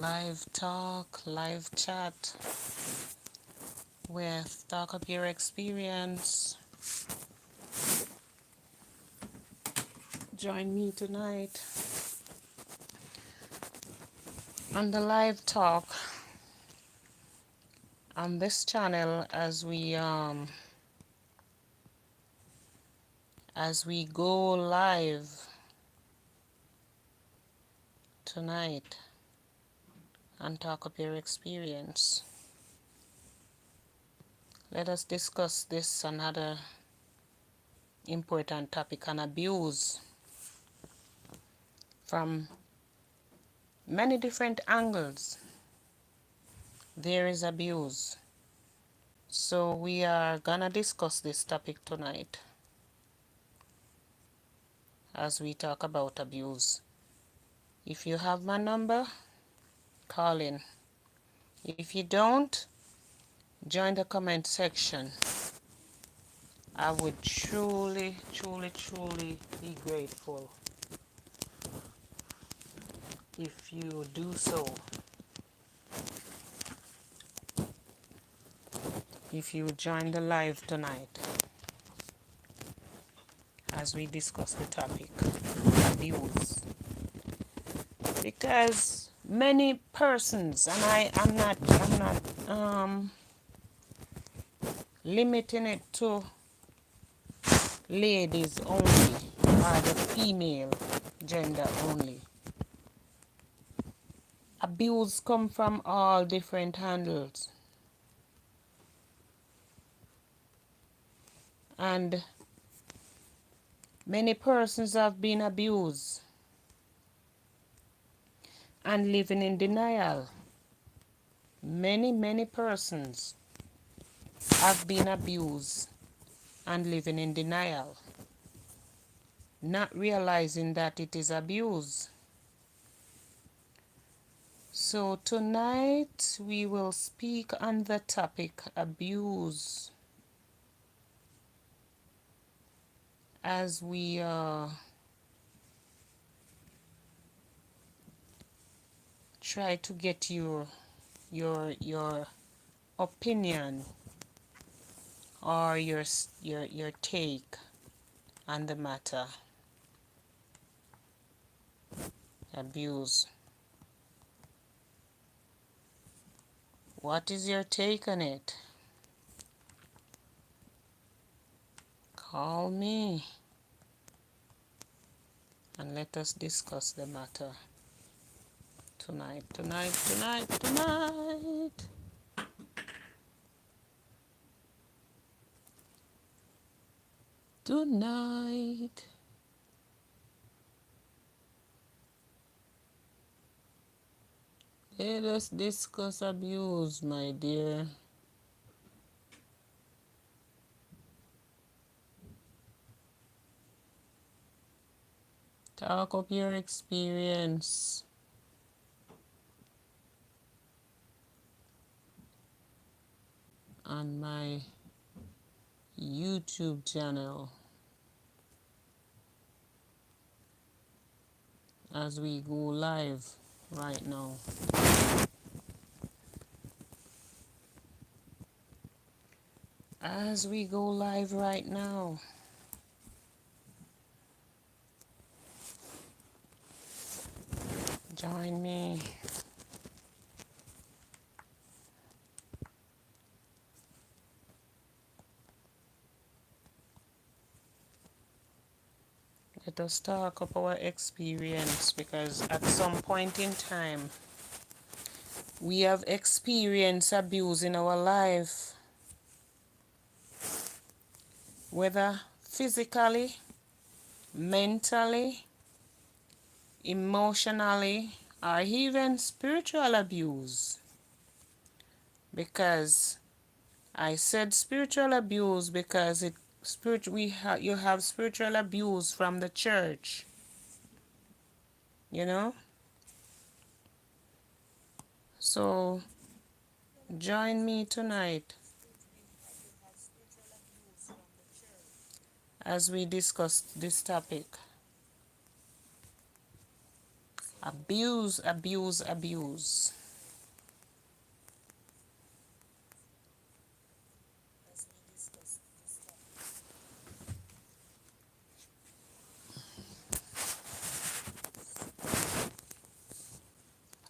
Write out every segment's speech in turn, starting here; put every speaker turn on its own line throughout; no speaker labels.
live talk, live chat with Talk Up Your Experience. Join me tonight on the live talk on this channel as we go live tonight and Talk Up Your Experience. Let us discuss this another important topic on abuse from many different angles. There is abuse. So we are gonna discuss this topic tonight as we talk about abuse. If you have my number, call in. If you don't, join the comment section. I would truly be grateful if you do so. If you join the live tonight as we discuss the topic, abuse. Because many persons, and I'm not limiting it to ladies only or the female gender only. Abuse come from all different handles, and many persons have been abused and living in denial. Many persons have been abused and living in denial, not realizing that it is abuse. So tonight we will speak on the topic abuse as we try to get your opinion or your take on the matter. Abuse. What is your take on it? Call me and let us discuss the matter tonight. Let us discuss abuse, my dear. Talk up your experience on my YouTube channel as we go live right now. As we go live right now. Join me. Let us talk of our experience, because at some point in time we have experienced abuse in our life, whether physically, mentally, emotionally, or even spiritual abuse. Because I said spiritual abuse because you have spiritual abuse from the church, you know. So join me tonight as we discuss this topic. Abuse, abuse, abuse.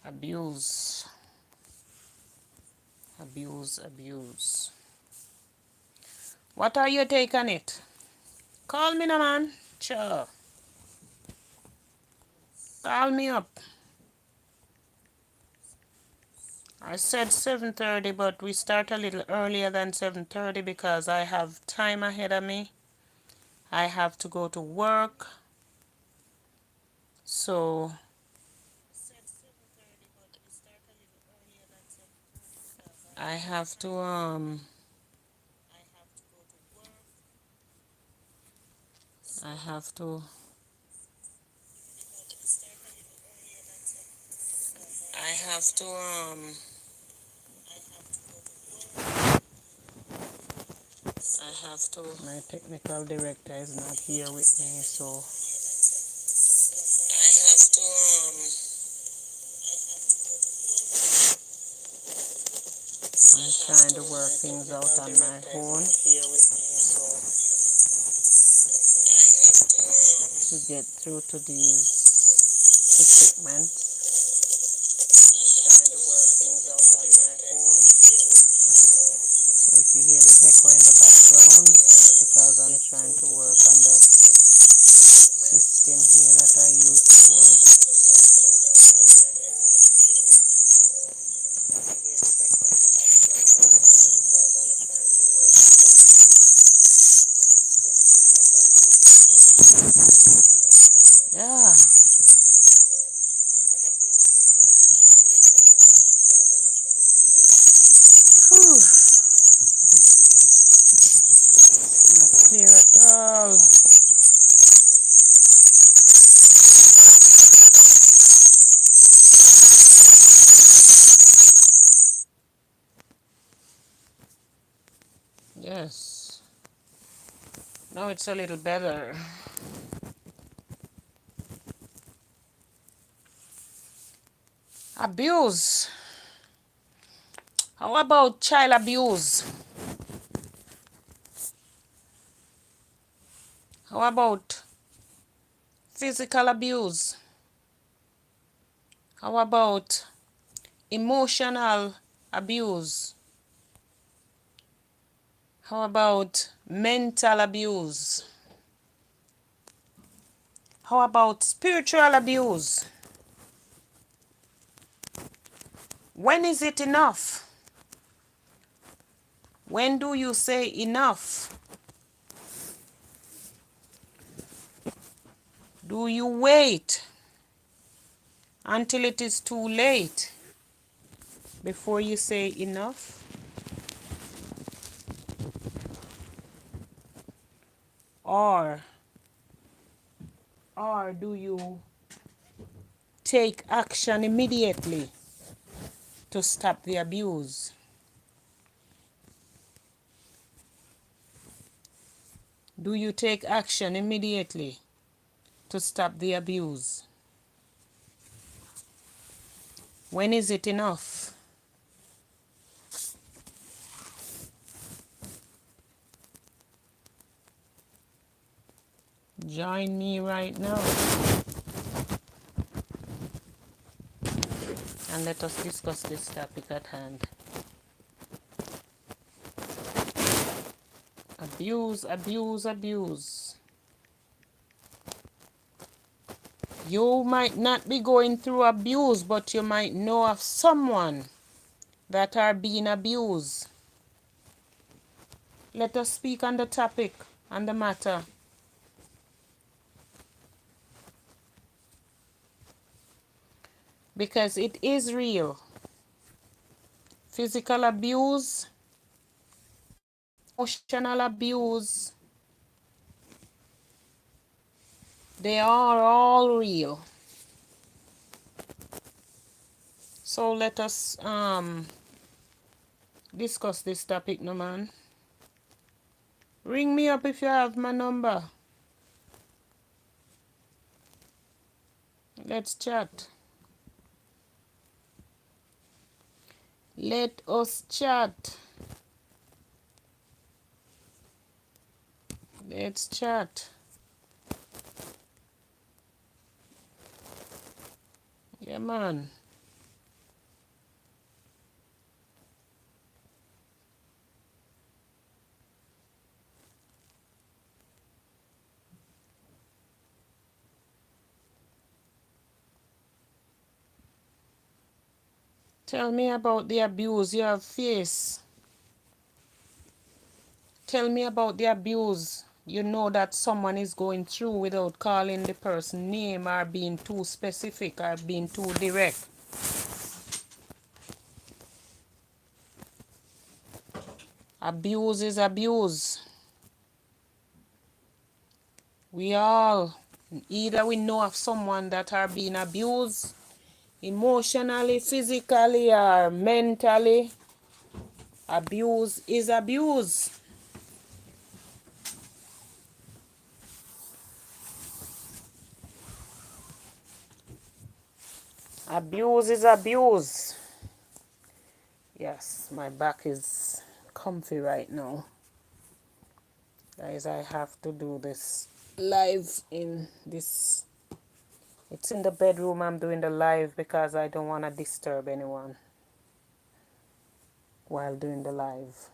Abuse, abuse, abuse. What are your take on it? Call me, no man. Sure. Call me up. I said 7:30, but we start a little earlier than 7:30 because I have time ahead of me. I have to go to work. So I have to I have to I have to I have to my technical director is not here with me, so I have to I'm trying to work things out on my own to get through to these equipment. Trying to work things out on my own. So if you hear the echo in the background, it's because I'm trying to work on the system here that I use to work. Yeah. Whew. Not clear at all. Yes. Now it's a little better. Abuse. How about child abuse? How about physical abuse? How about emotional abuse? How about mental abuse? How about spiritual abuse? When is it enough? When do you say enough? Do you wait until it is too late before you say enough? Or do you take action immediately to stop the abuse? Do you take action immediately to stop the abuse? When is it enough? Join me right now and let us discuss this topic at hand. Abuse, abuse, abuse. You might not be going through abuse, but you might know of someone that are being abused. Let us speak on the topic, on the matter. Because it is real. Physical abuse, emotional abuse, they are all real. So let us discuss this topic, no man. Ring me up if you have my number. Let's chat. Let us chat. Let's chat. Yeah, man. Tell me about the abuse you have faced. Tell me about the abuse you know that someone is going through without calling the person's name or being too specific or being too direct. Abuse is abuse. We all, either we know of someone that are being abused emotionally, physically, or mentally. Abuse is abuse. Abuse is abuse. Yes, my back is comfy right now. Guys, I have to do this live in this. It's in the bedroom I'm doing the live because I don't want to disturb anyone while doing the live.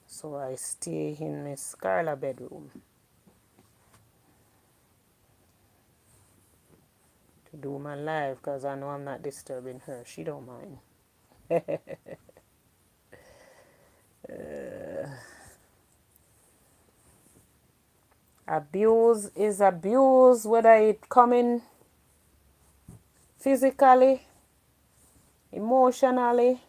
So I stay in Miss Carla bedroom to do my live because I know I'm not disturbing her. She don't mind. Abuse is abuse, whether it coming physically, emotionally.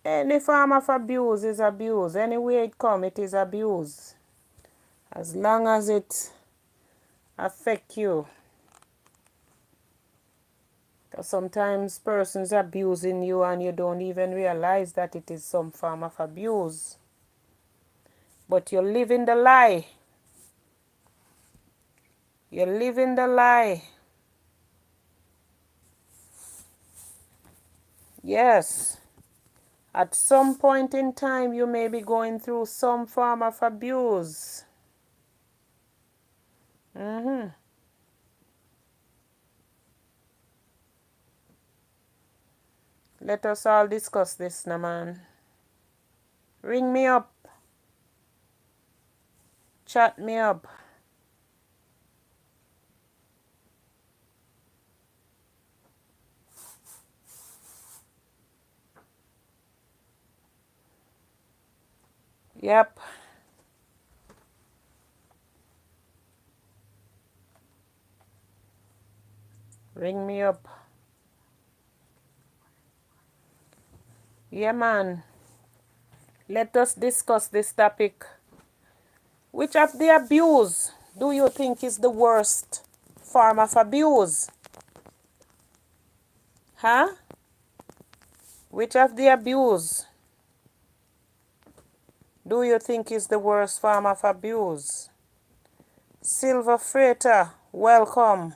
Any form of abuse is abuse. Any way it come, it is abuse. As long as it affect you. Because sometimes persons abusing you and you don't even realize that it is some form of abuse. But you're living the lie. You're living the lie. Yes. At some point in time, you may be going through some form of abuse. Let us all discuss this now, man. Ring me up. Chat me up. Yep. Ring me up. Yeah, man. Let us discuss this topic. Which of the abuse do you think is the worst form of abuse? Huh? Which of the abuse do you think is the worst form of abuse? Silver Freighter, welcome.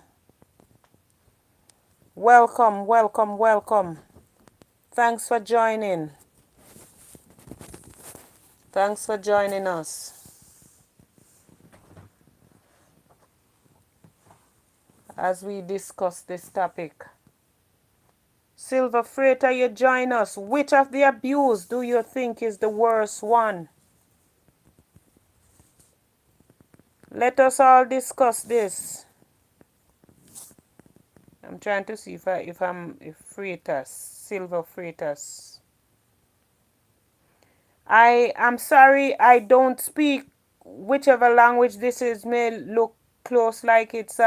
Welcome, welcome, welcome. Thanks for joining. Thanks for joining us. As we discuss this topic. Silver Freighter, you join us. Which of the abuse do you think is the worst one? Let us all discuss this. I'm trying to see if Freitas, Silver Freitas. I am sorry I don't speak whichever language this is. May look close like it's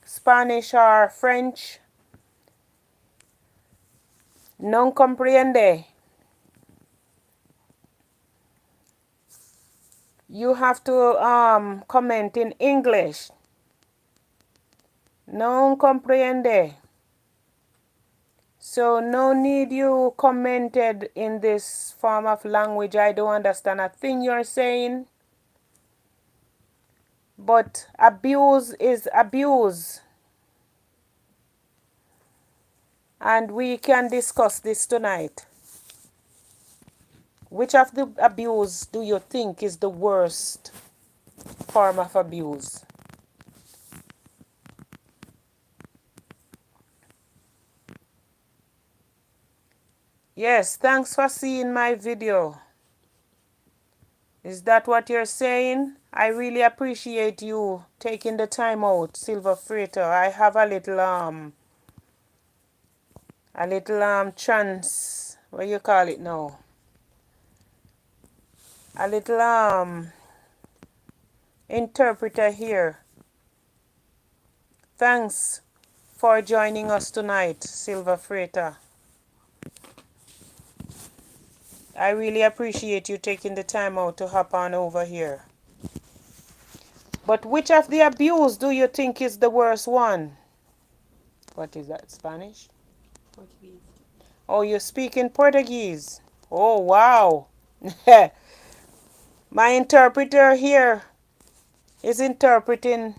Spanish or French. Non comprende. You have to comment in English. Non comprende. So no need you commented in this form of language. I don't understand a thing you're saying. But abuse is abuse. and we can discuss this tonight. Which of the abuse do you think is the worst form of abuse? Yes, thanks for seeing my video. Is that what you're saying? I really appreciate you taking the time out, Silver Freighter. I have a little what you call it now? A little interpreter here. Thanks for joining us tonight, Silver Freighter. I really appreciate you taking the time out to hop on over here. But which of the abuse do you think is the worst one? What is that, Spanish?
Portuguese.
Oh, you speak in Portuguese. Oh, wow. My interpreter here is interpreting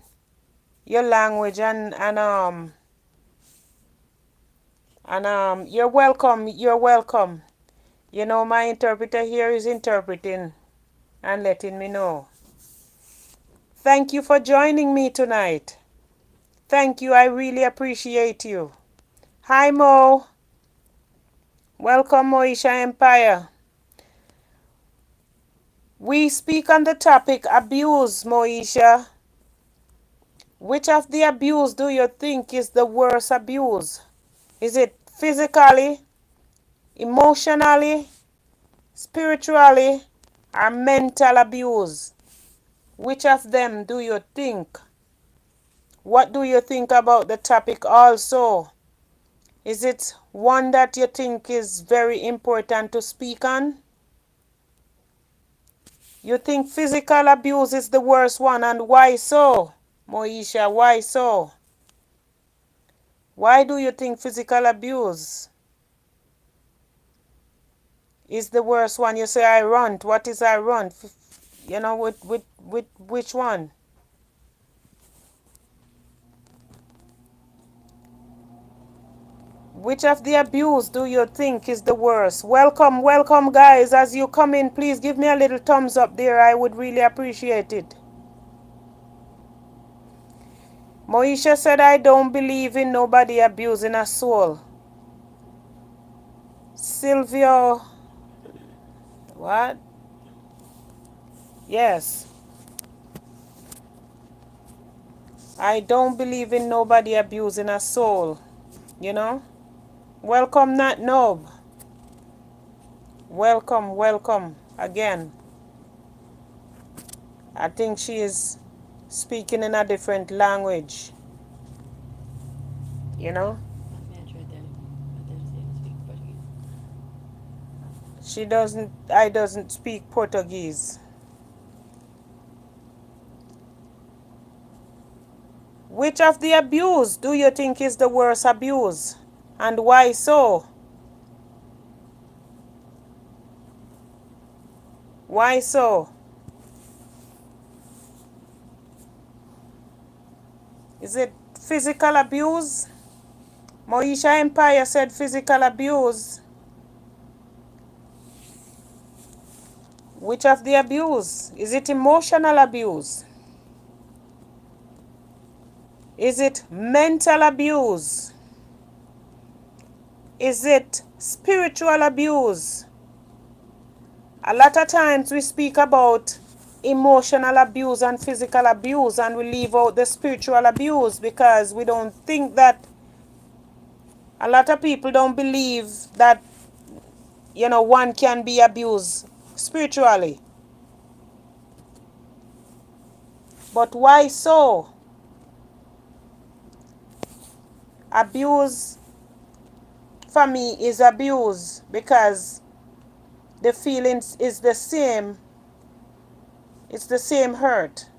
your language and you're welcome. You're welcome. You know, my interpreter here is interpreting and letting me know. Thank you for joining me tonight. Thank you. I really appreciate you. Hi, Mo. Welcome, Moisha Empire. We speak on the topic abuse, Moisha. Which of the abuse do you think is the worst abuse? Is it physically, emotionally, spiritually, or mental abuse? Which of them do you think? What do you think about the topic also? Is it one that you think is very important to speak on? You think physical abuse is the worst one, and why so? Moisha, why so? Why do you think physical abuse is the worst one? You say I run. What is I run? You know, with which one? Which of the abuse do you think is the worst? Welcome, welcome guys. As you come in, please give me a little thumbs up there. I would really appreciate it. Moisha said I don't believe in nobody abusing a soul. Silvio, what? Yes. I don't believe in nobody abusing a soul. You know? Welcome, Nat Nob. Welcome, welcome again. I think she is speaking in a different language. You know? I doesn't speak Portuguese. Which of the abuse do you think is the worst abuse? And why so? Why so? Is it physical abuse? Moisha Empire said physical abuse. Which of the abuse? Is it emotional abuse? Is it mental abuse? Is it spiritual abuse? A lot of times we speak about emotional abuse and physical abuse and we leave out the spiritual abuse because we don't think that a lot of people don't believe that, you know, one can be abused spiritually. But why so? Abuse for me is abuse because the feelings is the same. It's the same hurt.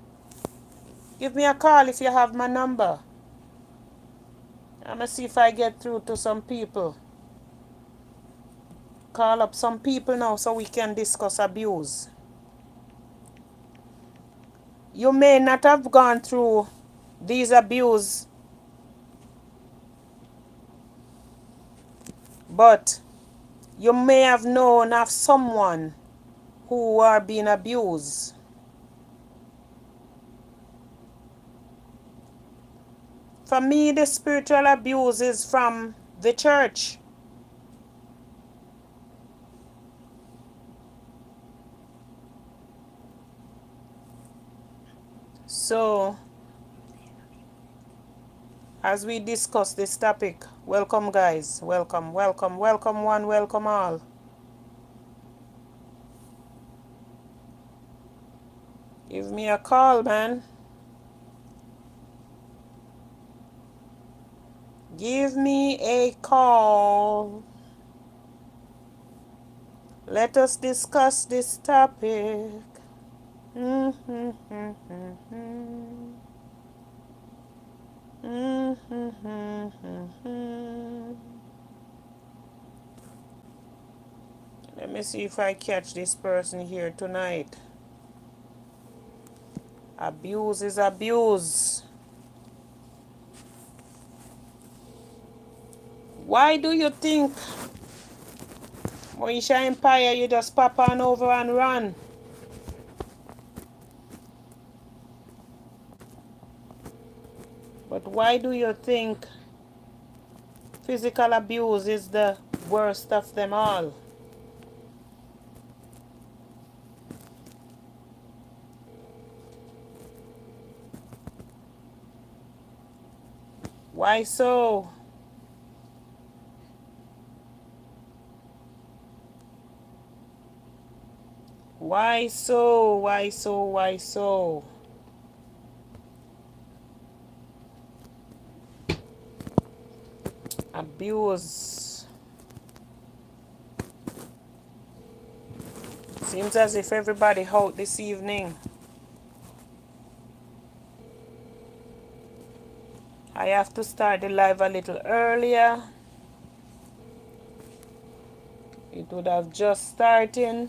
Give me a call if you have my number. I'm gonna see if I get through to some people. Call up some people now so we can discuss abuse. You may not have gone through these abuse But you may have known of someone who are being abused. For me, the spiritual abuse is from the church. So, as we discuss this topic, welcome guys, welcome, welcome, welcome one, welcome all. Give me a call, man. Give me a call. Let us discuss this topic. Let me see if I catch this person here tonight. Abuse is abuse. Why do you think Moesha Empire you just pop on over and run? But why do you think physical abuse is the worst of them all? Why so? Why so? Why so? Why so? Abuse. Seems as if everybody out this evening. I have to start the live a little earlier. It would have just started.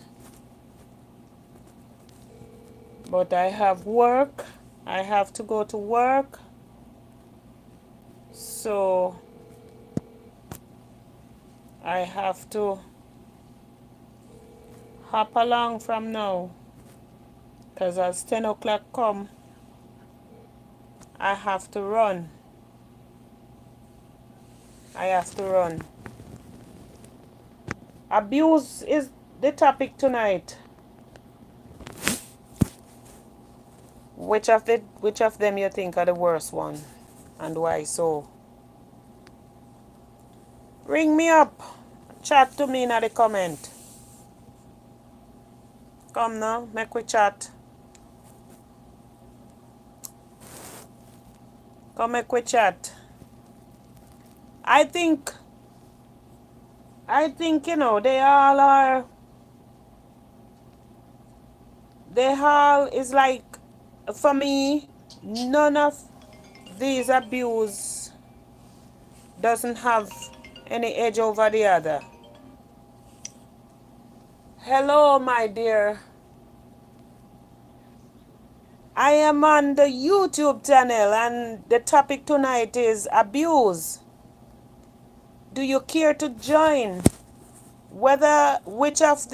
But I have work. I have to go to work. So I have to hop along from now. Because as 10 o'clock come, I have to run. I have to run. Abuse is the topic tonight. Which of them you think are the worst one? And why so? Ring me up. Chat to me in the comment. Come now, make we chat. Come make we chat. I think you know they all is like, for me, none of these abuse doesn't have any edge over the other. Hello, my dear. I am on the YouTube channel and the topic tonight is abuse. Do you care to join? Which of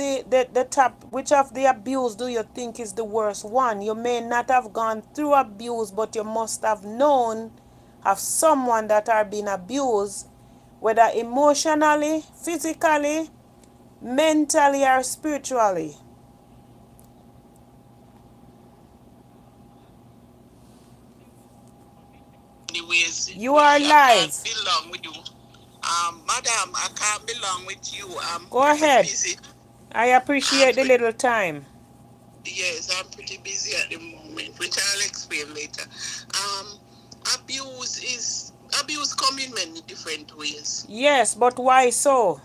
the abuse do you think is the worst one? You may not have gone through abuse, but you must have known of someone that are being abused, whether emotionally, physically, mentally, or spiritually.
Anyways,
you are live.
I can't belong with you. Madam, I can't belong with you. I'm
Go ahead.
busy.
I appreciate the little time.
Yes, I'm pretty busy at the moment, which I'll explain later. Um, abuse come in many different ways.
Yes, but why so?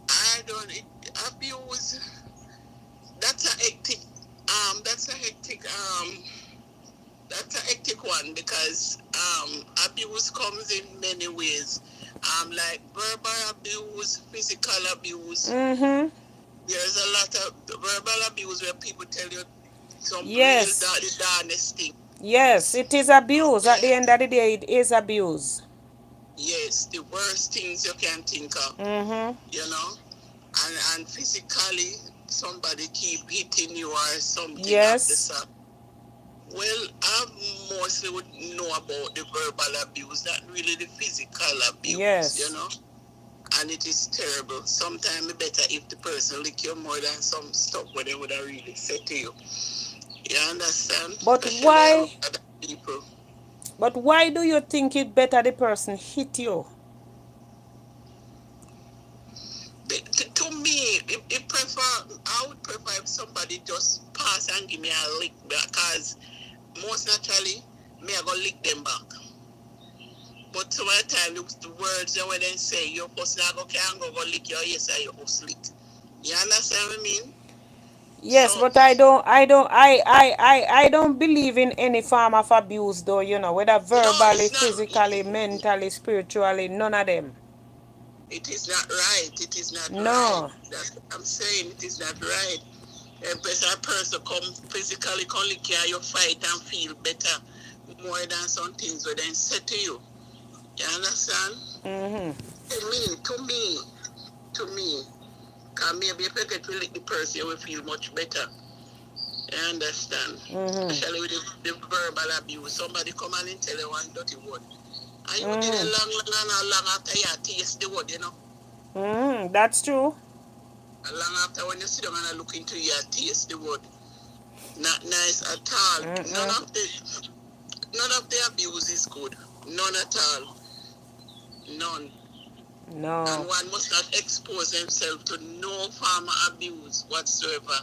I don't abuse. That's a hectic. That's a hectic. That's a hectic one because abuse comes in many ways. Like verbal abuse, physical abuse.
Mm-hmm.
There's a lot of verbal abuse where people tell you some
Yes.
real honest thing.
Yes, it is abuse. At the end of the day, it is abuse.
yes, the worst things you can think of,
Mm-hmm.
you know, and physically somebody keep hitting you or something of the
Yes.
sort. Well, I mostly would know about the verbal abuse, not really the physical abuse, you
Yes.
know. And it is terrible. Sometimes it's better if the person lick you more than some stuff where they would have really said to you. You understand?
But
Especially a lot
why?
of people.
But why do you think it better the person hit you?
To me, I would prefer if somebody just pass and give me a lick because most naturally, me I go lick them back. But some of the time, the words that when they say, your person can go lick your yes or your host lick. You understand what I mean?
Yes,
So,
but I don't believe in any form of abuse though, whether
no,
verbally,
it's not.
physically, mentally, spiritually, none of them.
It is not right. It is not right.
No.
That's what I'm saying. It is not right. A person come physically, come lick you fight and feel better more than some things where they say to you. You understand?
Mm-hmm.
To me, because maybe if you get to lick the person, you will feel much better. You understand?
Mm-hmm.
Especially with the verbal abuse. Somebody come and tell you one dirty word. And you did a
Mm-hmm.
long after you taste the word, you know.
Mm-hmm. That's true.
And long after when you sit down and look into your taste the word. Not nice at all.
Mm-mm.
None of the abuse is good. None at all. None. And
No.
one must not expose themselves to no form of abuse whatsoever.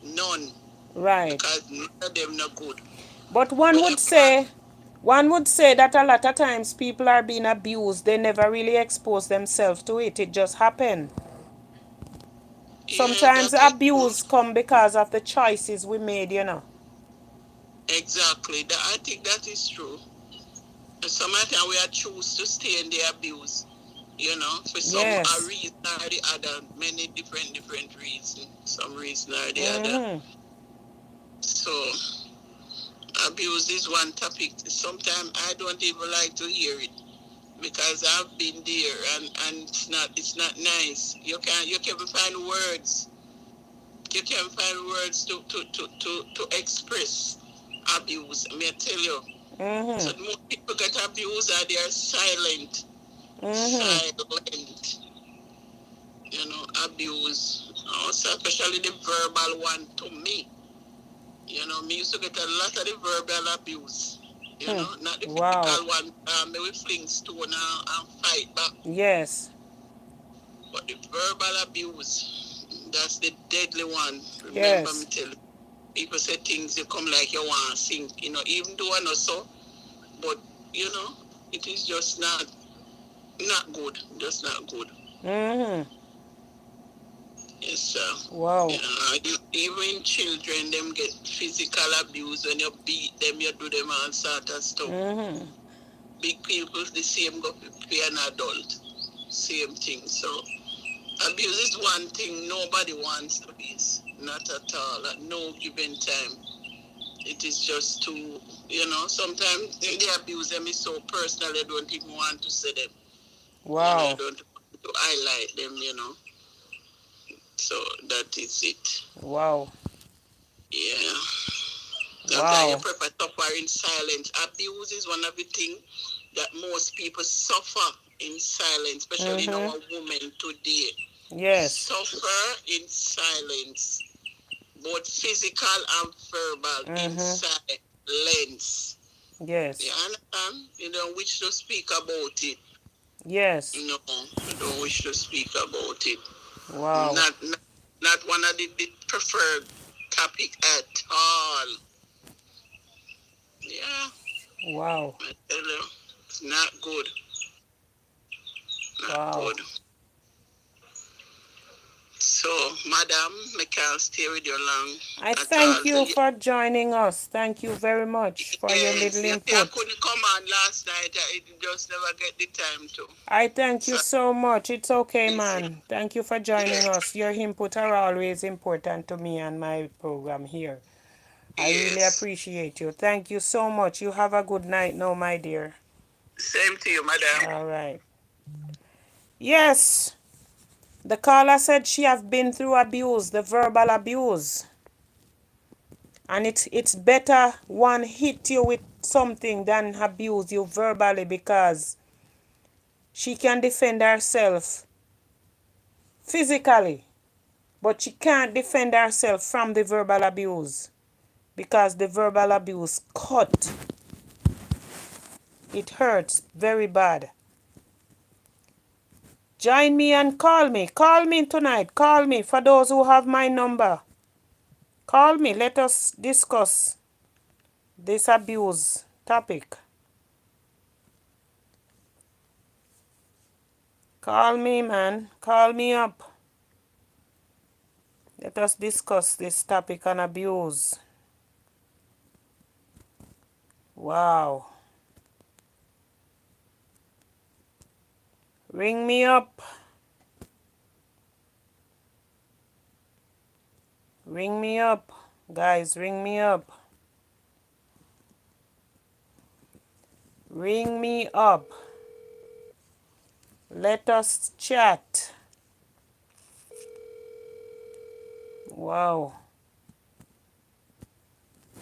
None.
Right.
Because none of them not good.
But one
Whether
would say that a lot of times people are being abused. They never really expose themselves to it. It just happen.
yeah,
Sometimes
that is true.
abuse come because of the choices we made.
Exactly. I think that is true. And sometimes we are choose to stay in the abuse. You know, for some a
Yes.
reason or the other, many different reasons. Some reason or the other.
Mm-hmm.
So abuse is one topic. Sometimes I don't even like to hear it because I've been there and it's not nice. You can find words. You can find words to express abuse. I may tell you.
Mm-hmm.
So most people get abused and they are silent.
Mm-hmm.
Silent. Abuse. Also, especially the verbal one to me. Me used to get a lot of the verbal abuse.
Hmm.
Not the
Wow.
physical one. Me we fling stone and fight back.
Yes.
But the verbal abuse, that's the deadly one. Remember me
Yes.
tell you. People say things you come like you want to sink. Even though I know so, but you know, it is just not good. Just not good.
Mm-hmm.
Yes, sir.
Wow.
Even children, them get physical abuse when you beat them, you do them all sort of stuff.
Mm-hmm.
Big people, the same go be an adult. Same thing. So abuse is one thing nobody wants to be. Not at all. At no given time. It is just too, sometimes the abuse them is so personal, I don't even want to say them. I
Wow.
don't want to highlight them. So that is it.
Wow.
Yeah. Sometimes you
Wow.
prefer suffer in silence. Abuse is one of the things that most people suffer in silence, especially in
Mm-hmm.
our women today.
Yes.
Suffer in silence, both physical and verbal, in
Mm-hmm.
silence. You
Yes.
understand? You don't wish to speak about it.
Yes.
No, you don't wish to speak about it.
Wow.
Not one of the preferred topic at all. Yeah,
Wow.
I tell you, it's not good. Not
Wow.
good. So, madam, I can't stay with you long
I
at all.
thank
So,
you for joining us. Thank you very much for your
yes,
little
you see, I
input.
couldn't come on last night. I just never get the time to.
I thank you
So,
so much. It's okay,
busy.
man. Thank you for joining
Yes,
us. Your input are always important to me and my program here. I really
yes.
appreciate you. Thank you so much. You have a good night now, my dear.
Same to you, madam.
All right. Yes, the caller said she have been through abuse, the verbal abuse. And it's better one hit you with something than abuse you verbally, because she can defend herself physically, but she can't defend herself from the verbal abuse, because the verbal abuse cut. It hurts very bad. Join me and call me. Call me tonight. Call me for those who have my number. Call me. Let us discuss this abuse topic. Call me, man. Call me up. Let us discuss this topic on abuse. Wow. Ring me up. Ring me up. Guys, ring me up. Ring me up. Let us chat. Wow.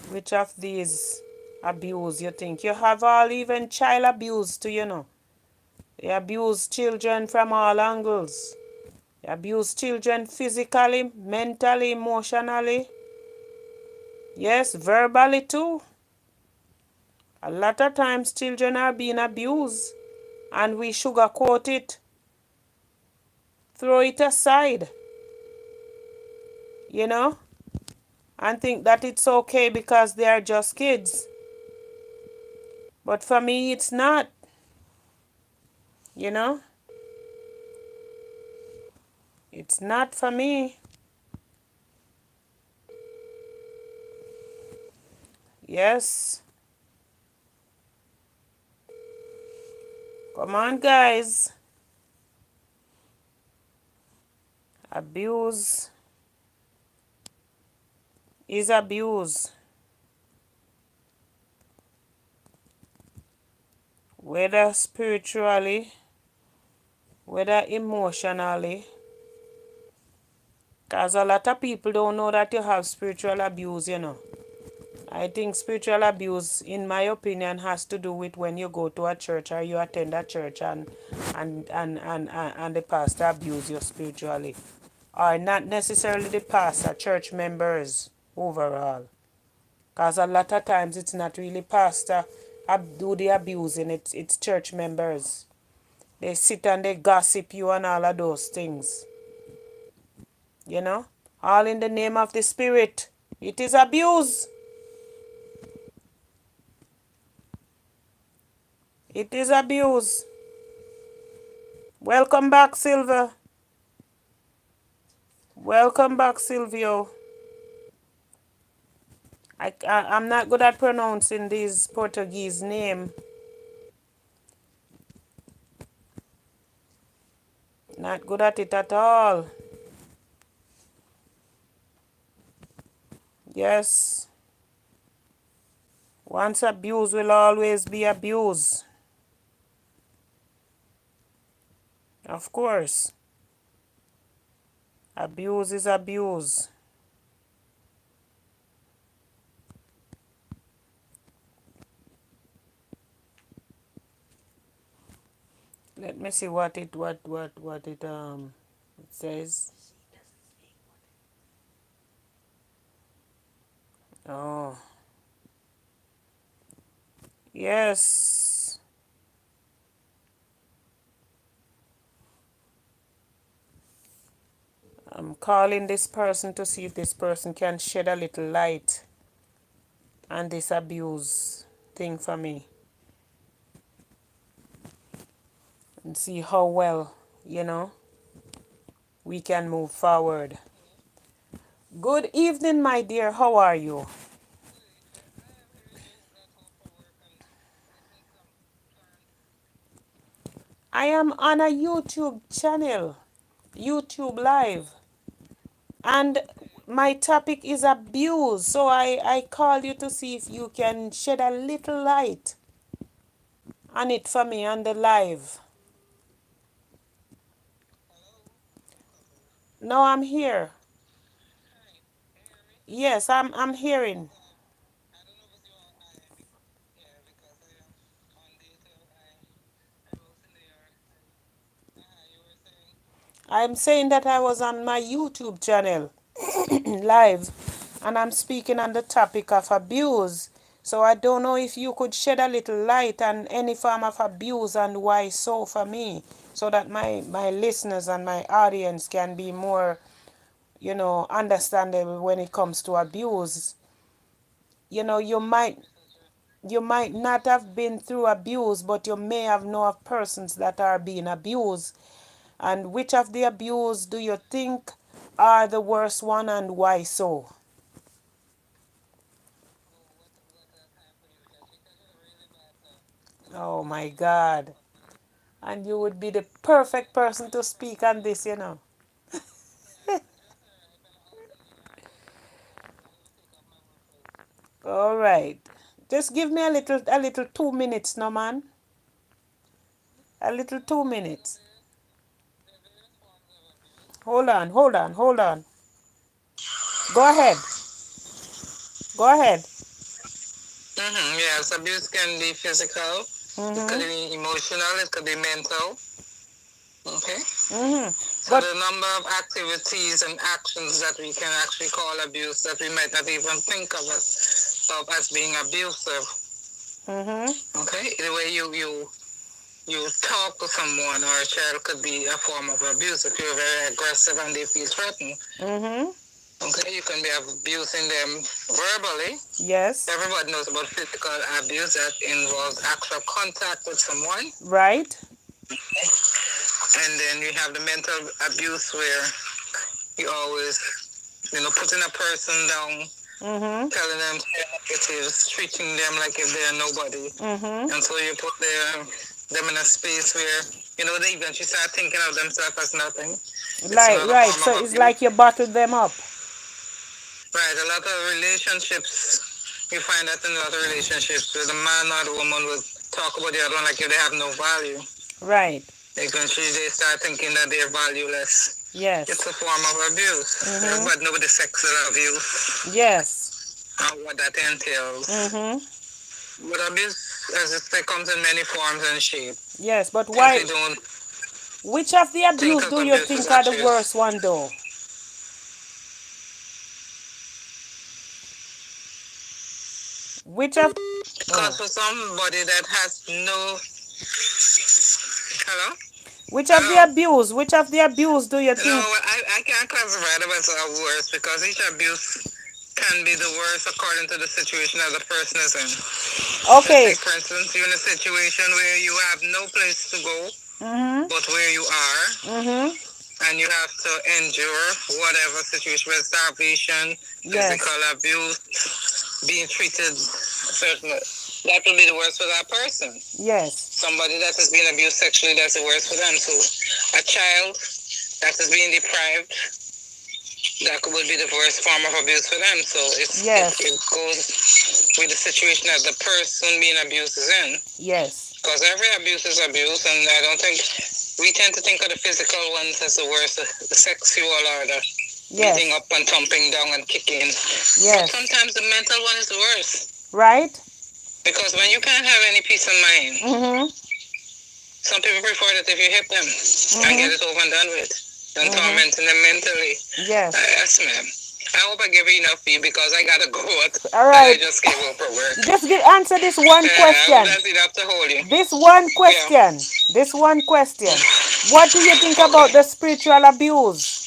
Which of these abuse you think? You have all, even child abuse too, you know. They abuse children from all angles. They abuse children physically, mentally, emotionally. Yes, verbally too. A lot of times children are being abused and we sugarcoat it, throw it aside, you know, and think that it's okay because they are just kids. But for me, it's not, you know. It's not for me. Yes. Come on, guys. Abuse is abuse. Whether spiritually, whether emotionally. Because a lot of people don't know that you have spiritual abuse, you know. I think spiritual abuse, in my opinion, has to do with when you go to a church or you attend a church and the pastor abuse you spiritually. Or not necessarily the pastor, church members overall. Because a lot of times it's not really pastor do the abusing, it's church members. They sit and they gossip you and all of those things. You know? All in the name of the spirit. It is abuse. It is abuse. Welcome back, Silver. Welcome back, Silvio. I'm not good at pronouncing these Portuguese name. Not good at it at all. Yes. Once abuse will always be abuse. Of course. Abuse is abuse. Let me see what it says. Oh. Yes. I'm calling this person to see if this person can shed a little light on this abuse thing for me. And see how well, you know, we can move forward. Good evening, my dear. How are you? I am on a YouTube channel, YouTube Live. And my topic is abuse. So I call you to see if you can shed a little light on it for me on the live. No, I'm here. Yes, I'm hearing. I'm saying that I was on my YouTube channel live and I'm speaking on the topic of abuse. So I don't know if you could shed a little light on any form of abuse and why so for me, so that my listeners and my audience can be more, understandable when it comes to abuse. You might not have been through abuse, but you may have known of persons that are being abused. And which of the abuse do you think are the worst one and why so? Oh my God. And you would be the perfect person to speak on this. All right. Just give me a little 2 minutes, no man. A little 2 minutes. Hold on. Go ahead. Go ahead.
Yes, abuse can be physical, it could
Mhm.
be emotional, it could be mental. Okay.
Mhm.
So
But
the number of activities and actions that we can actually call abuse that we might not even think of as being abusive.
mhm.
Okay. The way you talk to someone or a child could be a form of abuse if you're very aggressive and they feel threatened.
Mhm.
Okay, you can be abusing them verbally.
Yes.
Everybody knows about physical abuse that involves actual contact with someone.
Right.
And then you have the mental abuse where you always, putting a person down,
Mhm.
telling them negatives, treating them like if they're nobody.
Mhm.
And so you put them in a space where, they eventually start thinking of themselves as nothing. It's
Like
another
right.
form
So
of
it's
abuse.
like you bottled them up.
Right, a lot of relationships, you find that in a lot of relationships where the man or the woman will talk about the other one like if they have no value.
Right.
Eventually they start thinking that they're valueless. It's
Yes.
a form of abuse.
Mhm.
Everybody knows the sexual abuse
Yes.
and what that entails.
Mhm.
But abuse, as it say, comes in many forms and shapes.
Yes. But
Things we
why?
don't
Which of the
think
abuse
of
do you
abuse is
think are the
actually
worst one though? Which of?
because
Oh.
for somebody that has no hello?
Which of the
Hello?
abuse? Which of the abuse do you
No,
think?
I can't classify them as worse because each abuse can be the worst according to the situation that the person is in. Let's
Okay.
take, for instance, you're in a situation where you have no place to go
Mhm.
but where you are,
Mhm.
and you have to endure whatever situation, whether starvation, physical
Yes.
abuse, being treated certain. That will be the worst for that person.
Yes.
Somebody that is being abused sexually, that's the worst for them. So a child that is being deprived, that would be the worst form of abuse for them. So it
Yes.
goes with the situation that the person being abused is in.
Yes.
Because every abuse is abuse, and I don't think we tend to think of the physical ones as the worst, the sexual or the beating
Yes.
up and thumping down and kicking. But
Yes.
sometimes the mental one is the worst.
Right?
Because when you can't have any peace of mind,
Mhm.
some people prefer that if you hit them and get
Mhm.
it over and done with, than
Mhm.
tormenting them mentally.
Yes.
Yes, ma'am. I hope I give you enough for you because I gotta go out
All
and I
right.
just came home from work.
Just answer this one
I hope
question.
that's enough to hold you.
This one
Yeah.
question. This one question. What do you think
Okay.
about the spiritual abuse?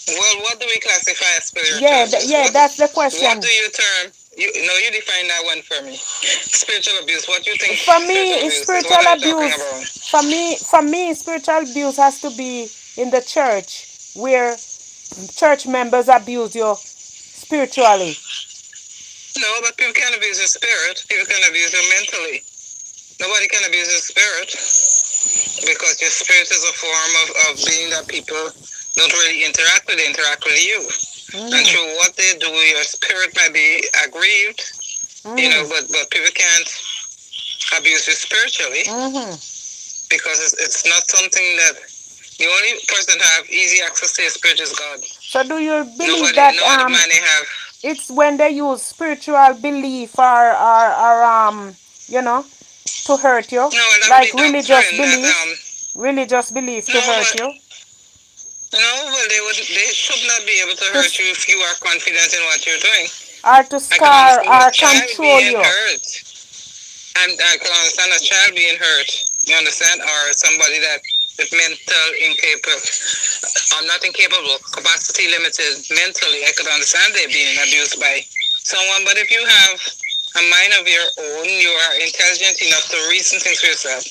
Well, what do we classify as spiritual
Yeah,
abuse?
yeah,
What
that's the
what do
question.
you term? You define that one for me. Spiritual abuse. What do you think
For me,
spiritual
it's
abuse is?
spiritual
What are you talking
abuse.
about?
For me, spiritual abuse has to be in the church where church members abuse you spiritually.
No, but people can abuse your spirit. People can abuse you mentally. Nobody can abuse your spirit because your spirit is a form of being that people don't really interact with. They interact with you. And
Mhm.
through what they do, your spirit might be aggrieved,
Mhm.
but people can't abuse you spiritually. Because it's not something that the only person that have easy access to your spirit is God.
So do you believe that
no other man they have.
it's when they use spiritual belief or you know, to hurt you?
No, well,
Like
the
religious
doctrine that
belief? Religious belief to hurt you?
no, well they should not be able to hurt you if you are confident in what you're doing.
Or to
I can
scar
understand a
or
child
control
being
you?
hurt. And I can understand a child being hurt. You understand? Or somebody that with mental incapable, or not incapable, capacity limited mentally. I could understand they being abused by someone. But if you have a mind of your own, you are intelligent enough to reason things for yourself.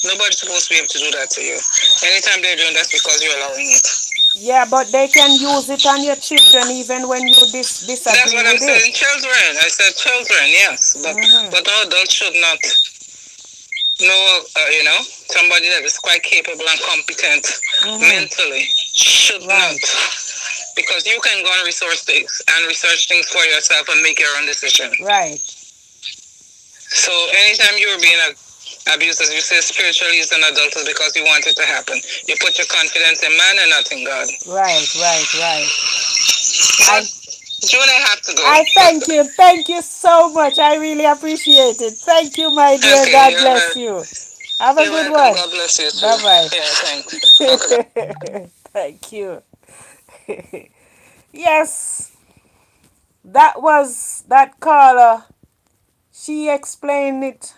Nobody's supposed to be able to do that to you. Anytime they're doing that, because you're allowing it.
Yeah, but they can use it on your children even when you disagree
That's what I'm
with
saying.
it.
Children. I said children, yes. But no adults should not know, somebody that is quite capable and competent mentally should not. Because you can go and research things for yourself and make your own decision.
Right.
So anytime you're being abused, as you say, spiritually as an adult is because you want it to happen. You put your confidence in man and not in God.
Right.
But June, I have to go.
I thank you so much. I really appreciate it. Thank you, my dear.
Okay,
God bless you. Have a
you're
good
welcome.
one.
God bless you too.
Bye-bye.
Yeah, thanks. Okay.
Thank you. Yes, that was that caller. She explained it.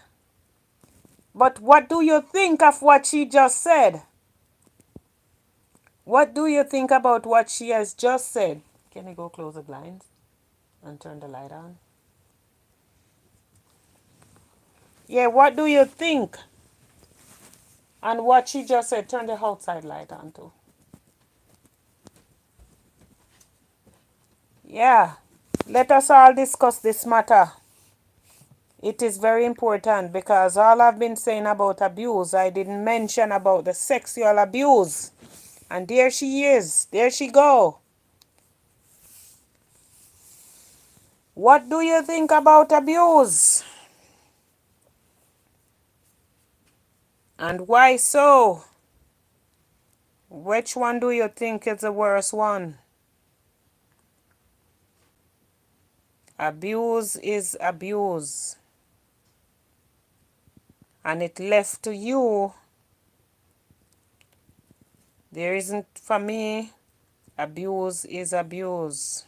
But what do you think of what she just said? What do you think about what she has just said? Can you go close the blinds and turn the light on? Yeah, what do you think? And what she just said, turn the outside light on too. Yeah, let us all discuss this matter. It is very important because all I've been saying about abuse, I didn't mention about the sexual abuse. And there she is. There she go. What do you think about abuse? And why so? Which one do you think is the worst one? Abuse is abuse. And it left to you. There isn't, for me, abuse is abuse.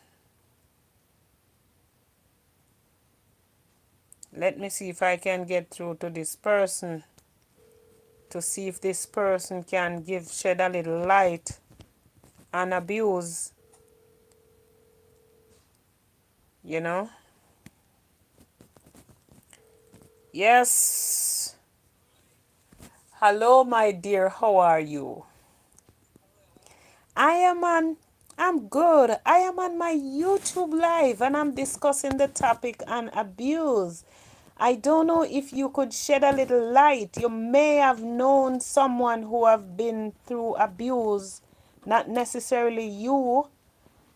Let me see if I can get through to this person to see if this person can shed a little light on abuse. You know? Yes. Hello, my dear. How are you? I'm good. I am on my YouTube live and I'm discussing the topic on abuse. I don't know if you could shed a little light. You may have known someone who have been through abuse, not necessarily you,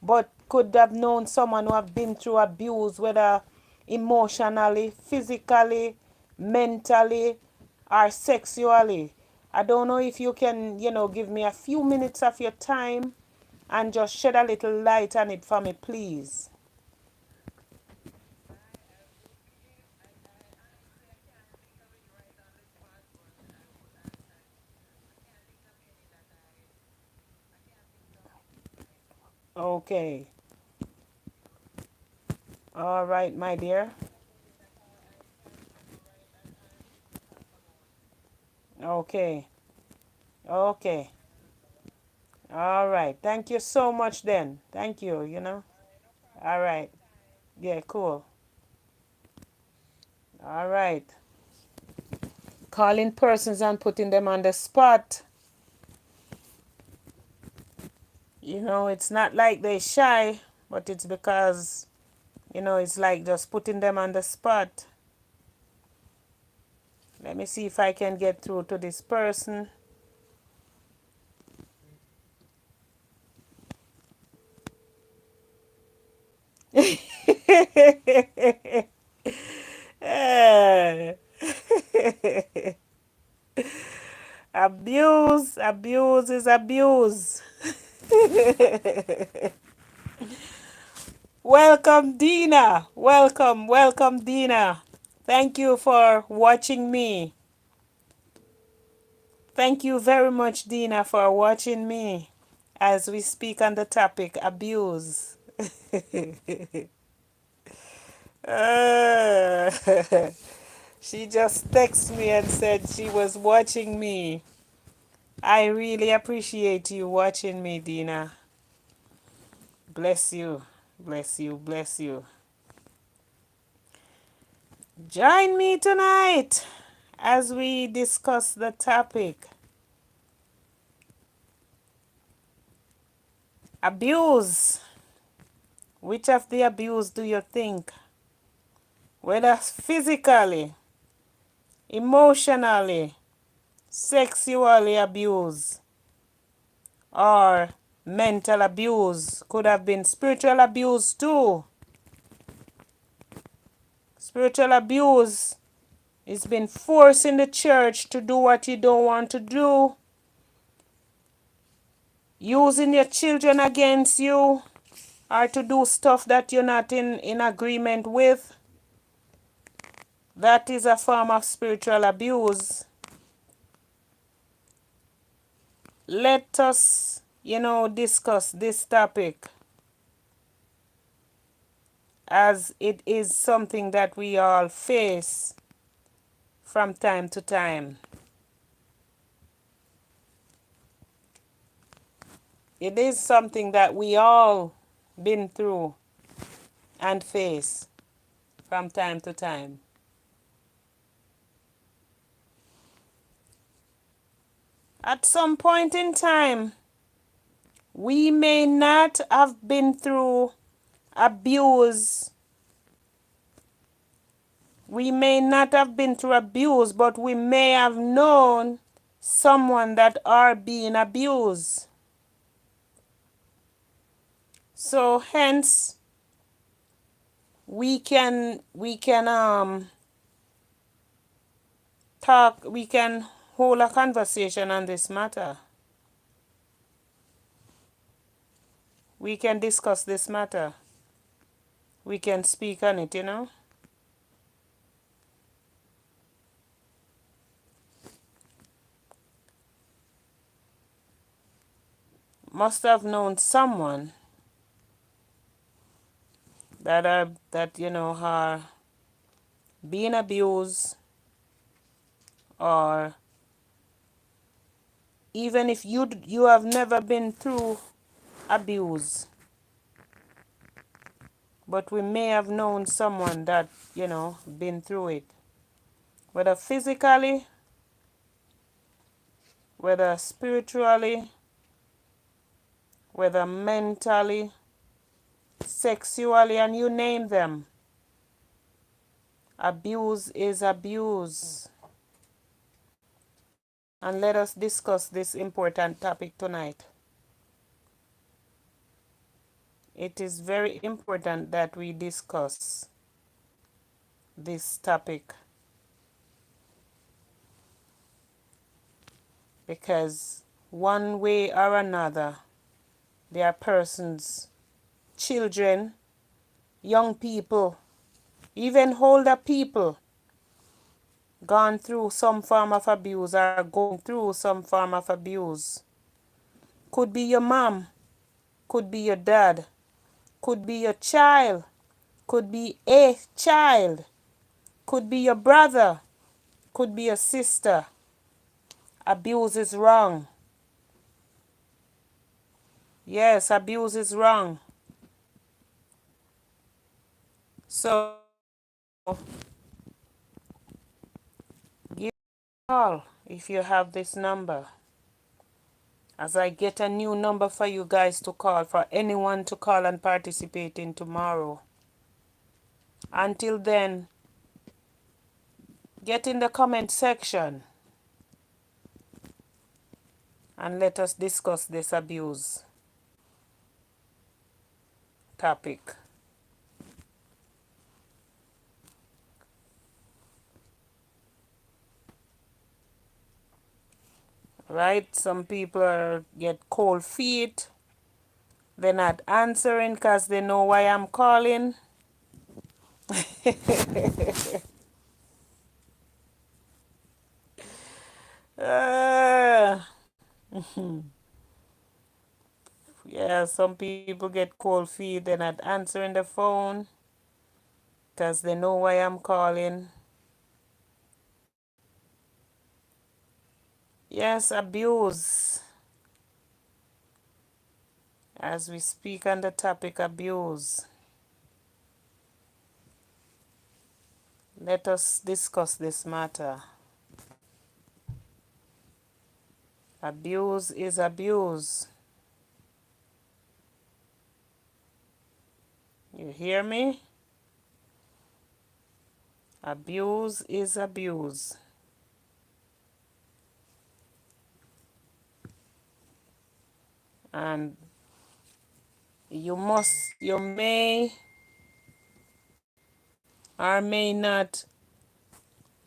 but could have known someone who have been through abuse, whether emotionally, physically, mentally, or sexually. I don't know if you can, give me a few minutes of your time and just shed a little light on it for me, please. Okay. All right, my dear. Okay. Okay. All right. Thank you so much then. Thank you. All right. Yeah, cool. All right. Calling persons and putting them on the spot. It's not like they're shy, but it's because, it's like just putting them on the spot. Let me see if I can get through to this person. Abuse is abuse. Welcome, Dina. Welcome, Dina. Thank you for watching me. Thank you very much, Dina, for watching me as we speak on the topic abuse. Uh, she just texted me and said she was watching me. I really appreciate you watching me, Dina. Bless you. Bless you. Bless you. Join me tonight as we discuss the topic abuse. Which of the abuse do you think? Whether physically, emotionally, sexually abuse, or mental abuse. Could have been spiritual abuse too. Spiritual abuse is been forcing the church to do what you don't want to do, using your children against you, or to do stuff that you're not in agreement with. That is a form of spiritual abuse. Let us, discuss this topic, as it is something that we all face from time to time. It is something that we all been through and face from time to time. At some point in time, we may not have been through abuse. We may not have been through abuse, but we may have known someone that are being abused. So hence we can talk, we can hold a conversation on this matter. We can discuss this matter. We can speak on it, Must have known someone that are being abused, or even if you have never been through abuse, but we may have known someone that been through it, whether physically, whether spiritually, whether mentally, sexually, and you name them. Abuse is abuse. And let us discuss this important topic tonight. It is very important that we discuss this topic, because one way or another, there are persons, children, young people, even older people, gone through some form of abuse or going through some form of abuse. Could be your mom, could be your dad, could be your child, could be a child, could be your brother, could be your sister. Abuse is wrong. Yes, abuse is wrong. So, give a call if you have this number, as I get a new number for you guys to call, for anyone to call and participate in tomorrow. Until then, get in the comment section and let us discuss this abuse topic. right? Some people get cold feet. They're not answering because they know why I'm calling. Uh, yeah, some people get cold feet. They're not answering the phone because they know why I'm calling. Yes, abuse. As we speak on the topic abuse, let us discuss this matter. Abuse is abuse. You hear me? Abuse is abuse. And you may or may not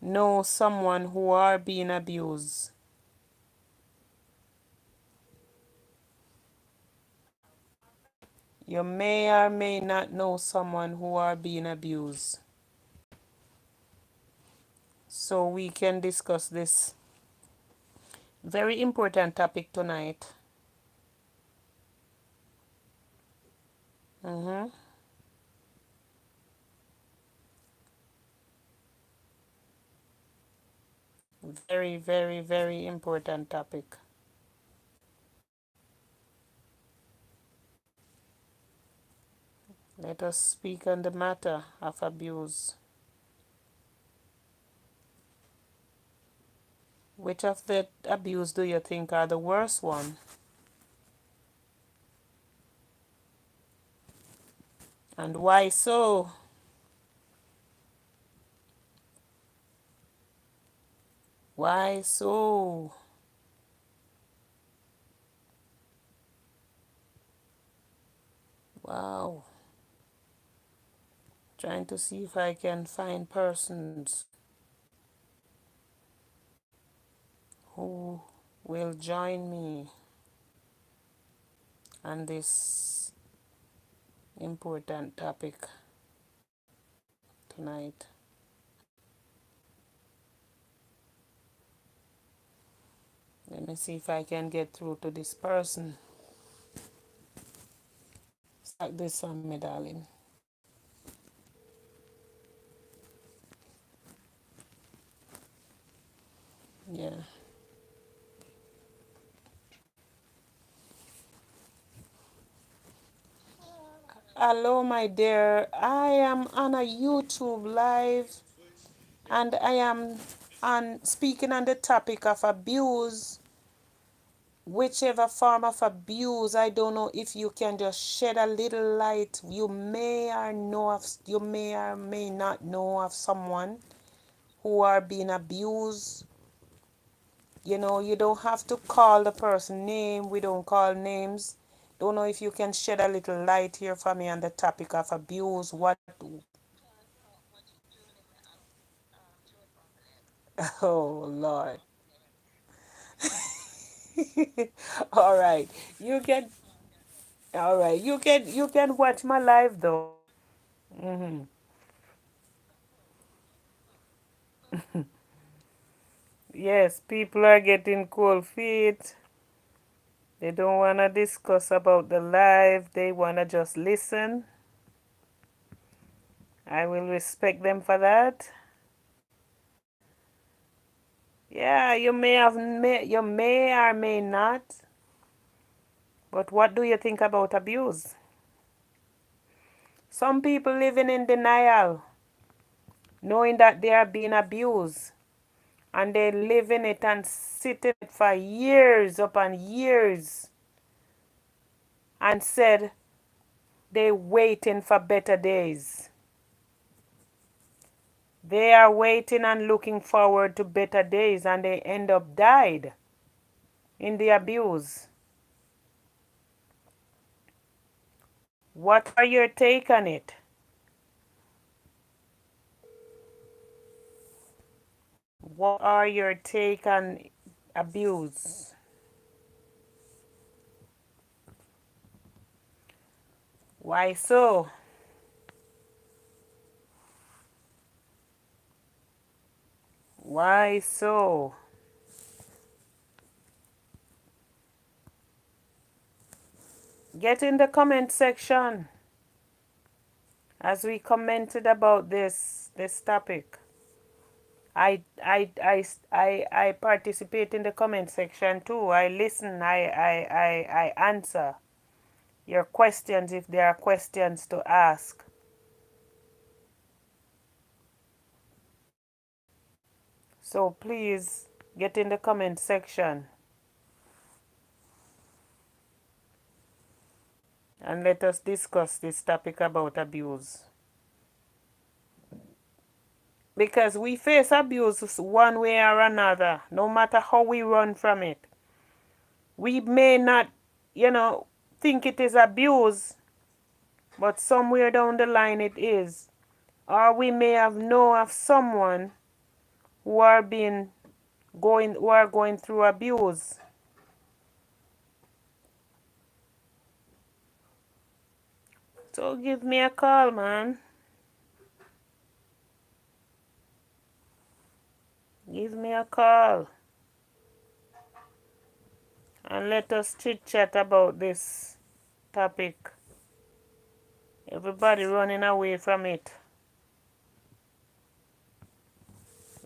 know someone who are being abused. You may or may not know someone who are being abused. So we can discuss this very important topic tonight. Mm-hmm. Very, very, very important topic. Let us speak on the matter of abuse. Which of the abuse do you think are the worst one? And why so? Why so? Wow. Trying to see if I can find persons who will join me on this important topic tonight. Let me see if I can get through to this person. Start this one, my darling. Yeah. Hello, my dear. I am on a YouTube live and I am on speaking on the topic of abuse. Whichever form of abuse, I don't know if you can just shed a little light. You may or may not know of someone who are being abused. You know, you don't have to call the person name. We don't call names. Don't know if you can shed a little light here for me on the topic of abuse. What? Oh Lord. All right. You can. All right. You can watch my live though. Hmm. Yes, people are getting cold feet. They don't want to discuss about the live. They want to just listen. I will respect them for that. Yeah, you may or may not. But what do you think about abuse? Some people living in denial, knowing that they are being abused, and they live in it and sit in it for years upon years, and said they waiting for better days. They are waiting and looking forward to better days, and they end up died in the abuse. What are your take on it? What are your take on abuse? Why so? Why so? Get in the comment section as we commented about this topic. I participate in the comment section too. I listen. I answer your questions if there are questions to ask. So please get in the comment section and let us discuss this topic about abuse. Because we face abuse one way or another, no matter how we run from it. We may not, think it is abuse, but somewhere down the line it is. Or we may have known of someone who are going through abuse. So give me a call, man. Give me a call. And let us chit chat about this topic. Everybody running away from it.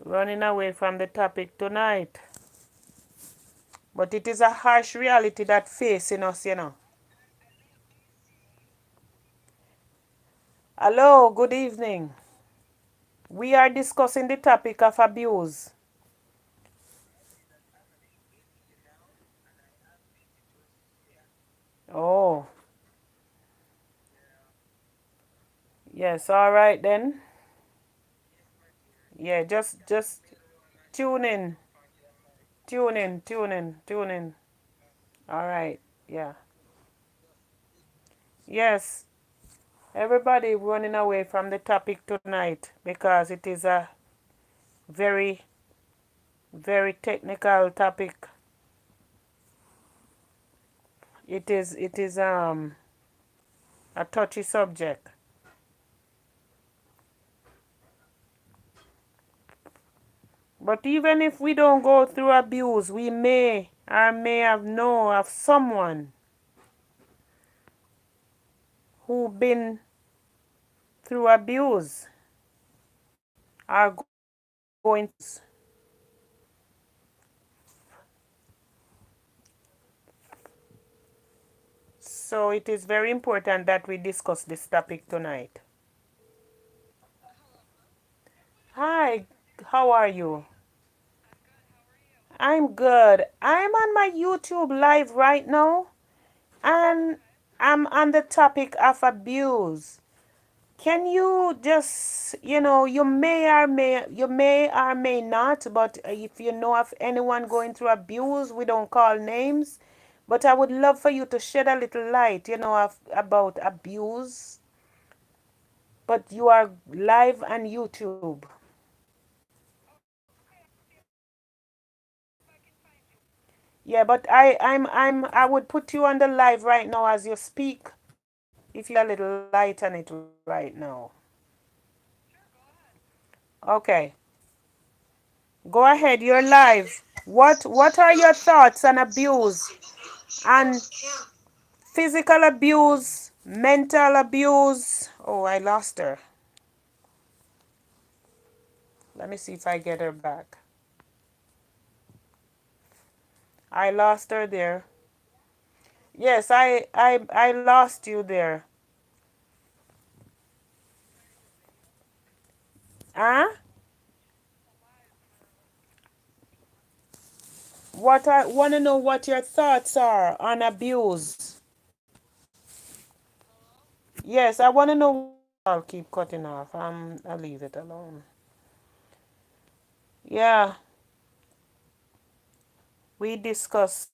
Running away from the topic tonight. But it is a harsh reality that facing us. Hello, good evening. We are discussing the topic of abuse. Oh, yes, all right then. Yeah, just tune in. Tune in, tune in, tune in. All right, yeah. Yes, everybody running away from the topic tonight because it is a very, very technical topic. It is a touchy subject. But even if we don't go through abuse, we may or may have known of someone who been through abuse or going. So it is very important that we discuss this topic tonight. Hi, how are you? I'm good. I'm on my YouTube live right now and I'm on the topic of abuse. Can you just, you may or may not, but if you know of anyone going through abuse, we don't call names. But I would love for you to shed a little light, about abuse. But you are live on YouTube. Yeah, but I would put you on the live right now as you speak. If you a little light on it right now. Okay. Go ahead, you're live. What are your thoughts on abuse and physical abuse, mental abuse? Oh, I lost her. Let me see if I get her back. I lost her there. Yes, I lost you there. Huh? What I want to know what your thoughts are on abuse. Yes, I want to know. I'll keep cutting off. I'll leave it alone. Yeah, we discuss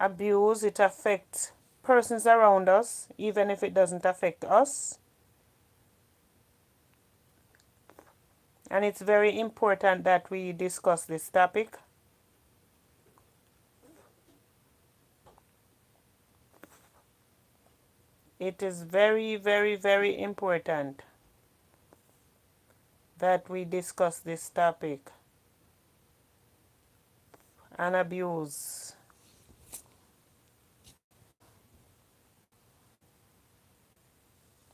abuse. It affects persons around us, even if it doesn't affect us. And it's very important that we discuss this topic. It is very, very, very important that we discuss this topic and abuse.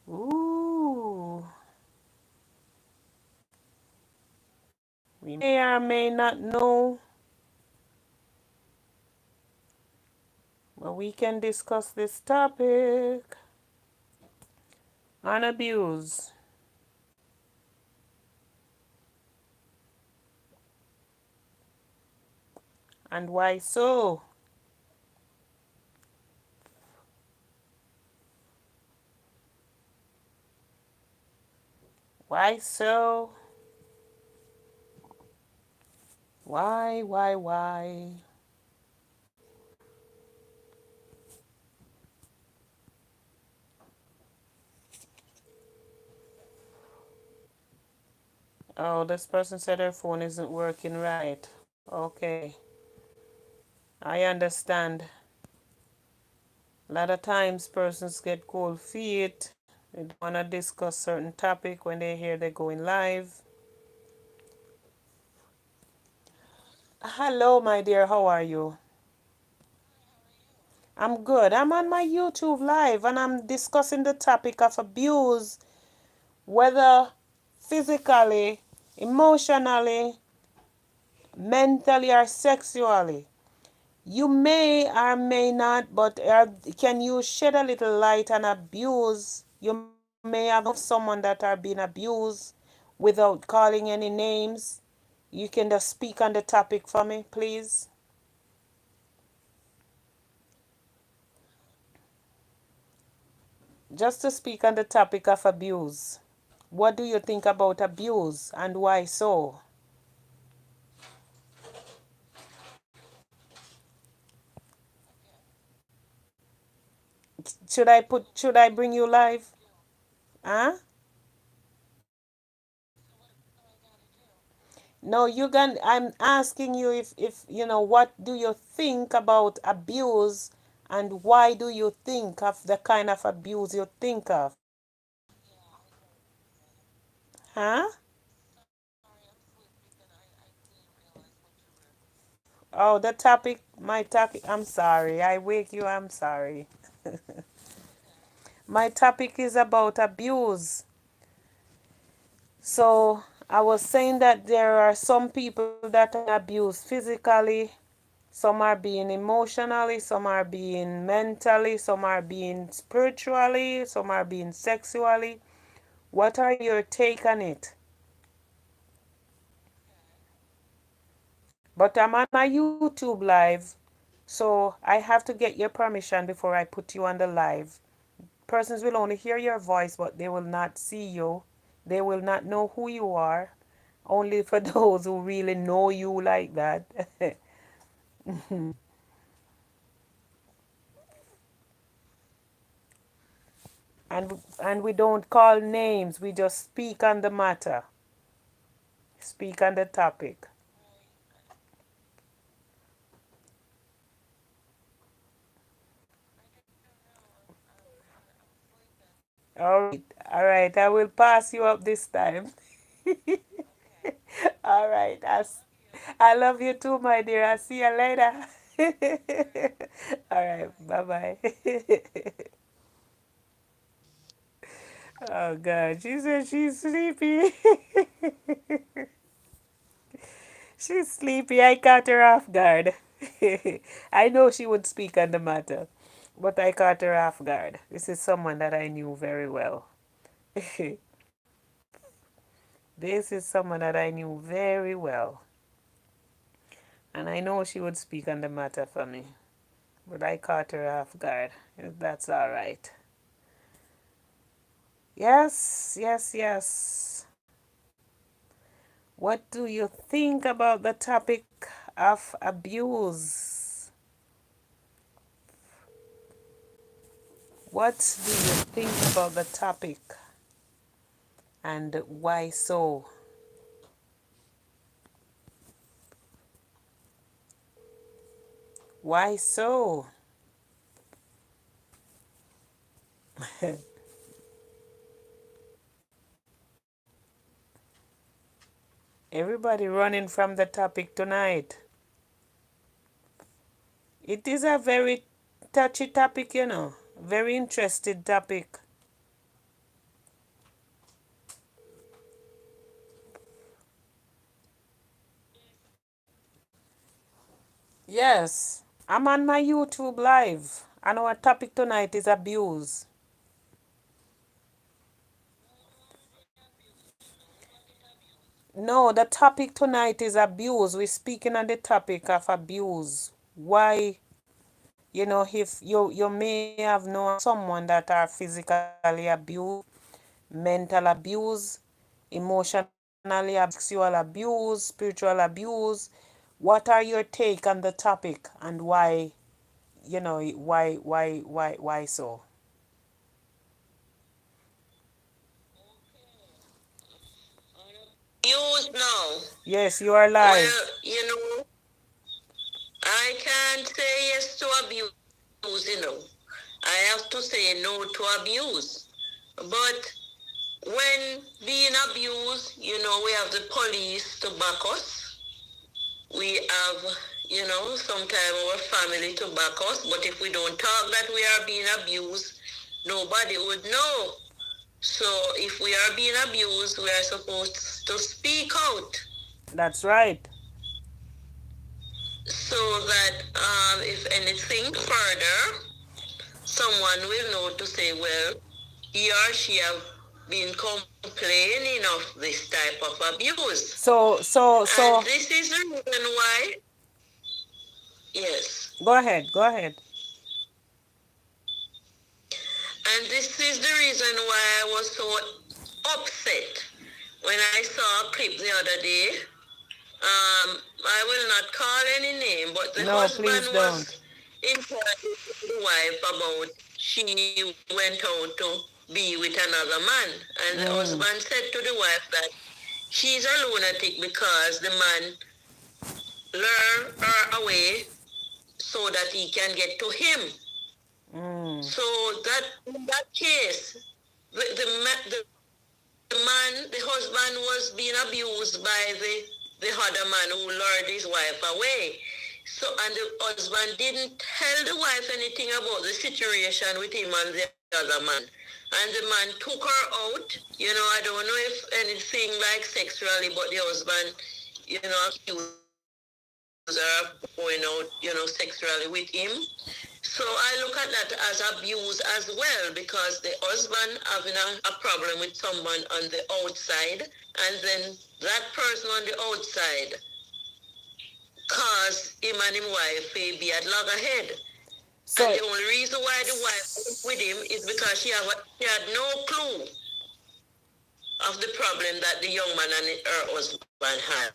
Ooh. We may or may not know, but we can discuss this topic on abuse. And why so? Why so? Why? Oh, this person said her phone isn't working right. Okay, I understand. A lot of times persons get cold feet. They don't want to discuss certain topic when they hear they're going live. Hello, my dear. How are you? I'm good. I'm on my YouTube live and I'm discussing the topic of abuse, whether physically, emotionally, mentally, or sexually. You may or may not, but can you shed a little light on abuse? You may have known of someone that are being abused without calling any names. You can just speak on the topic for me, please. Just to speak on the topic of abuse. What do you think about abuse and why so? Should I bring you live? Huh? No, I'm asking you if you know what do you think about abuse and why do you think of the kind of abuse you think of? Huh? Oh, the topic, my topic, I'm sorry. I wake you, I'm sorry. My topic is about abuse. So, I was saying that there are some people that are abused physically, some are being emotionally, some are being mentally, some are being spiritually, some are being sexually. What are your take on it? But I'm on my YouTube live, so I have to get your permission before I put you on the live. Persons will only hear your voice, but they will not see you. They will not know who you are. Only for those who really know you like that. And we don't call names, we just speak on the matter, speak on the topic. All right, I will pass you up this time. All right, I love you too, my dear. I'll see you later. All right, bye bye. Oh God, she said she's sleepy. She's sleepy. I caught her off guard. I know she would speak on the matter, but I caught her off guard. This is someone that I knew very well. This is someone that I knew very well, and I know she would speak on the matter for me, but I caught her off guard. That's all right. Yes, yes, yes. What do you think about the topic of abuse? What do you think about the topic and why so? Why so? Everybody running from the topic tonight. It is a very touchy topic, you know. Very interested topic. Yes, I'm on my YouTube live, and our topic tonight is abuse. No, the topic tonight is abuse. We're speaking on the topic of abuse. Why, if you may have known someone that are physically abused, mental abuse, emotionally abuse, sexual abuse, spiritual abuse. What are your take on the topic, and why, why so?
Abuse now.
Yes, you are live.
Well, I can't say yes to abuse, I have to say no to abuse. But when being abused, we have the police to back us. We have, sometimes our family to back us. But if we don't talk that we are being abused, nobody would know. So if we are being abused, we are supposed to speak out.
That's right.
So that if anything further, someone will know to say, well, he or she have been complaining of this type of abuse.
So
And this is the reason why, yes.
go ahead.
And this is the reason why I was so upset when I saw a clip the other day. I will not call any name, but the husband was interviewing the wife about she went out to be with another man. And the husband said to the wife that she's a lunatic because the man lured her away so that he can get to him. So that in that case, the husband was being abused by the other man who lured his wife away. So, and the husband didn't tell the wife anything about the situation with him and the other man. And the man took her out. I don't know if anything like sexually, but the husband, accused her of going out, sexually with him. So I look at that as abuse as well, because the husband having a problem with someone on the outside, and then that person on the outside caused him and his wife to be at loggerhead. So, and the only reason why the wife was with him is because she had no clue of the problem that the young man and her husband had,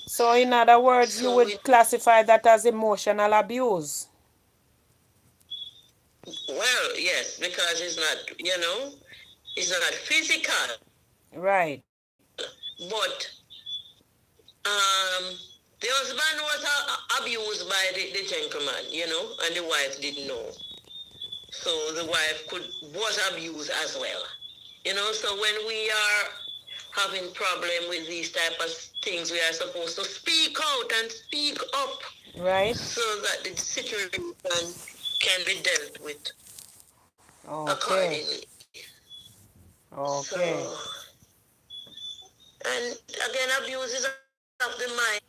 So in other words, you would classify that as emotional abuse.
Well, yes, because it's not, it's not physical.
Right.
But the husband was abused by the gentleman, and the wife didn't know. So the wife was abused as well. So when we are having problem with these type of things, we are supposed to speak out and speak up.
Right.
So that the situation can be dealt with
accordingly. Okay.
So, and again, abuse is of the mind.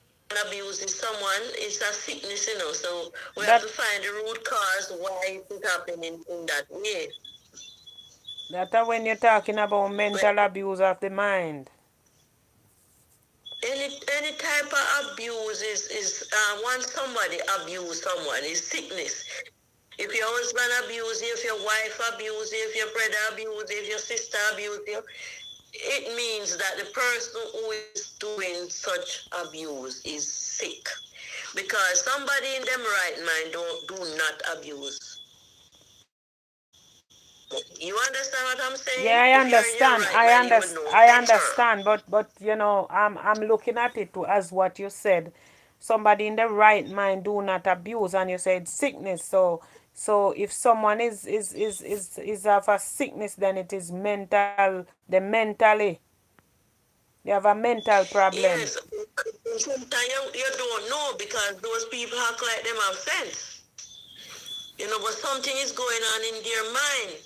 Abusing someone is a sickness, so we have to find the root cause why it is happening in that way.
That's when you're talking about mental abuse of the mind.
Any type of abuse is once somebody abuse someone is sickness. If your husband abuse you, if your wife abuse you, if your brother abuse you, if your sister abuse you, it means that the person who is doing such abuse is sick. Because somebody in them right mind do not abuse. You understand what I'm saying?
Yeah, I understand. I understand, but I'm looking at it too as what you said. Somebody in the right mind do not abuse, and you said sickness. So So if someone is of a sickness, then it is mental. They have a mental problem.
Yes, sometimes you don't know because those people act like them have sense. But something is going on in their mind.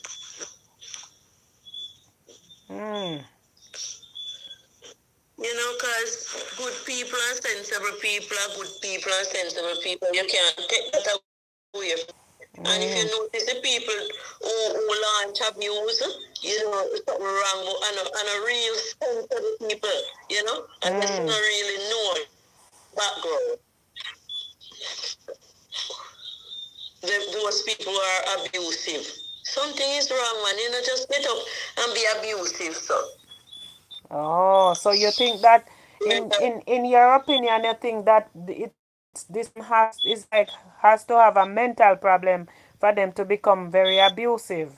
Mm.
Because good people and sensible people are good people and sensible people. You can't take that away from them. And if you
Mm.
notice the people who launch abuse, something wrong and a real sensible people, and they don't
Mm.
really know background. Those people are abusive. Something is wrong, man. Just get up and be abusive, so.
Oh, so you think that in your opinion, you think that this person has to have a mental problem for them to become very abusive.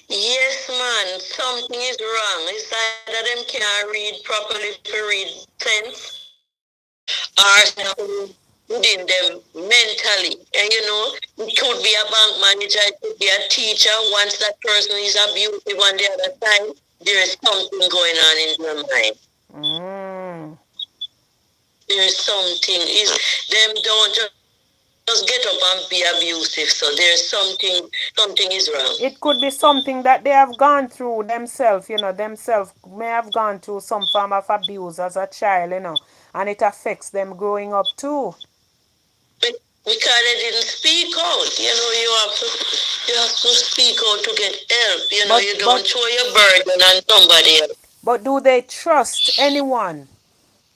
Yes, man. Something is wrong. It's either them can't read properly to read sense, or something within them mentally. And it could be a bank manager, it could be a teacher. Once that person is abusive on the other side, there is something going on in their mind.
Mm.
There is something. Them don't just get up and be abusive. So there's something is wrong.
It could be something that they have gone through themselves, themselves may have gone through some form of abuse as a child, and it affects them growing up too.
Because they didn't speak out. You have to speak out to get help.
But
You
but
don't throw your burden on somebody else.
but do they trust anyone?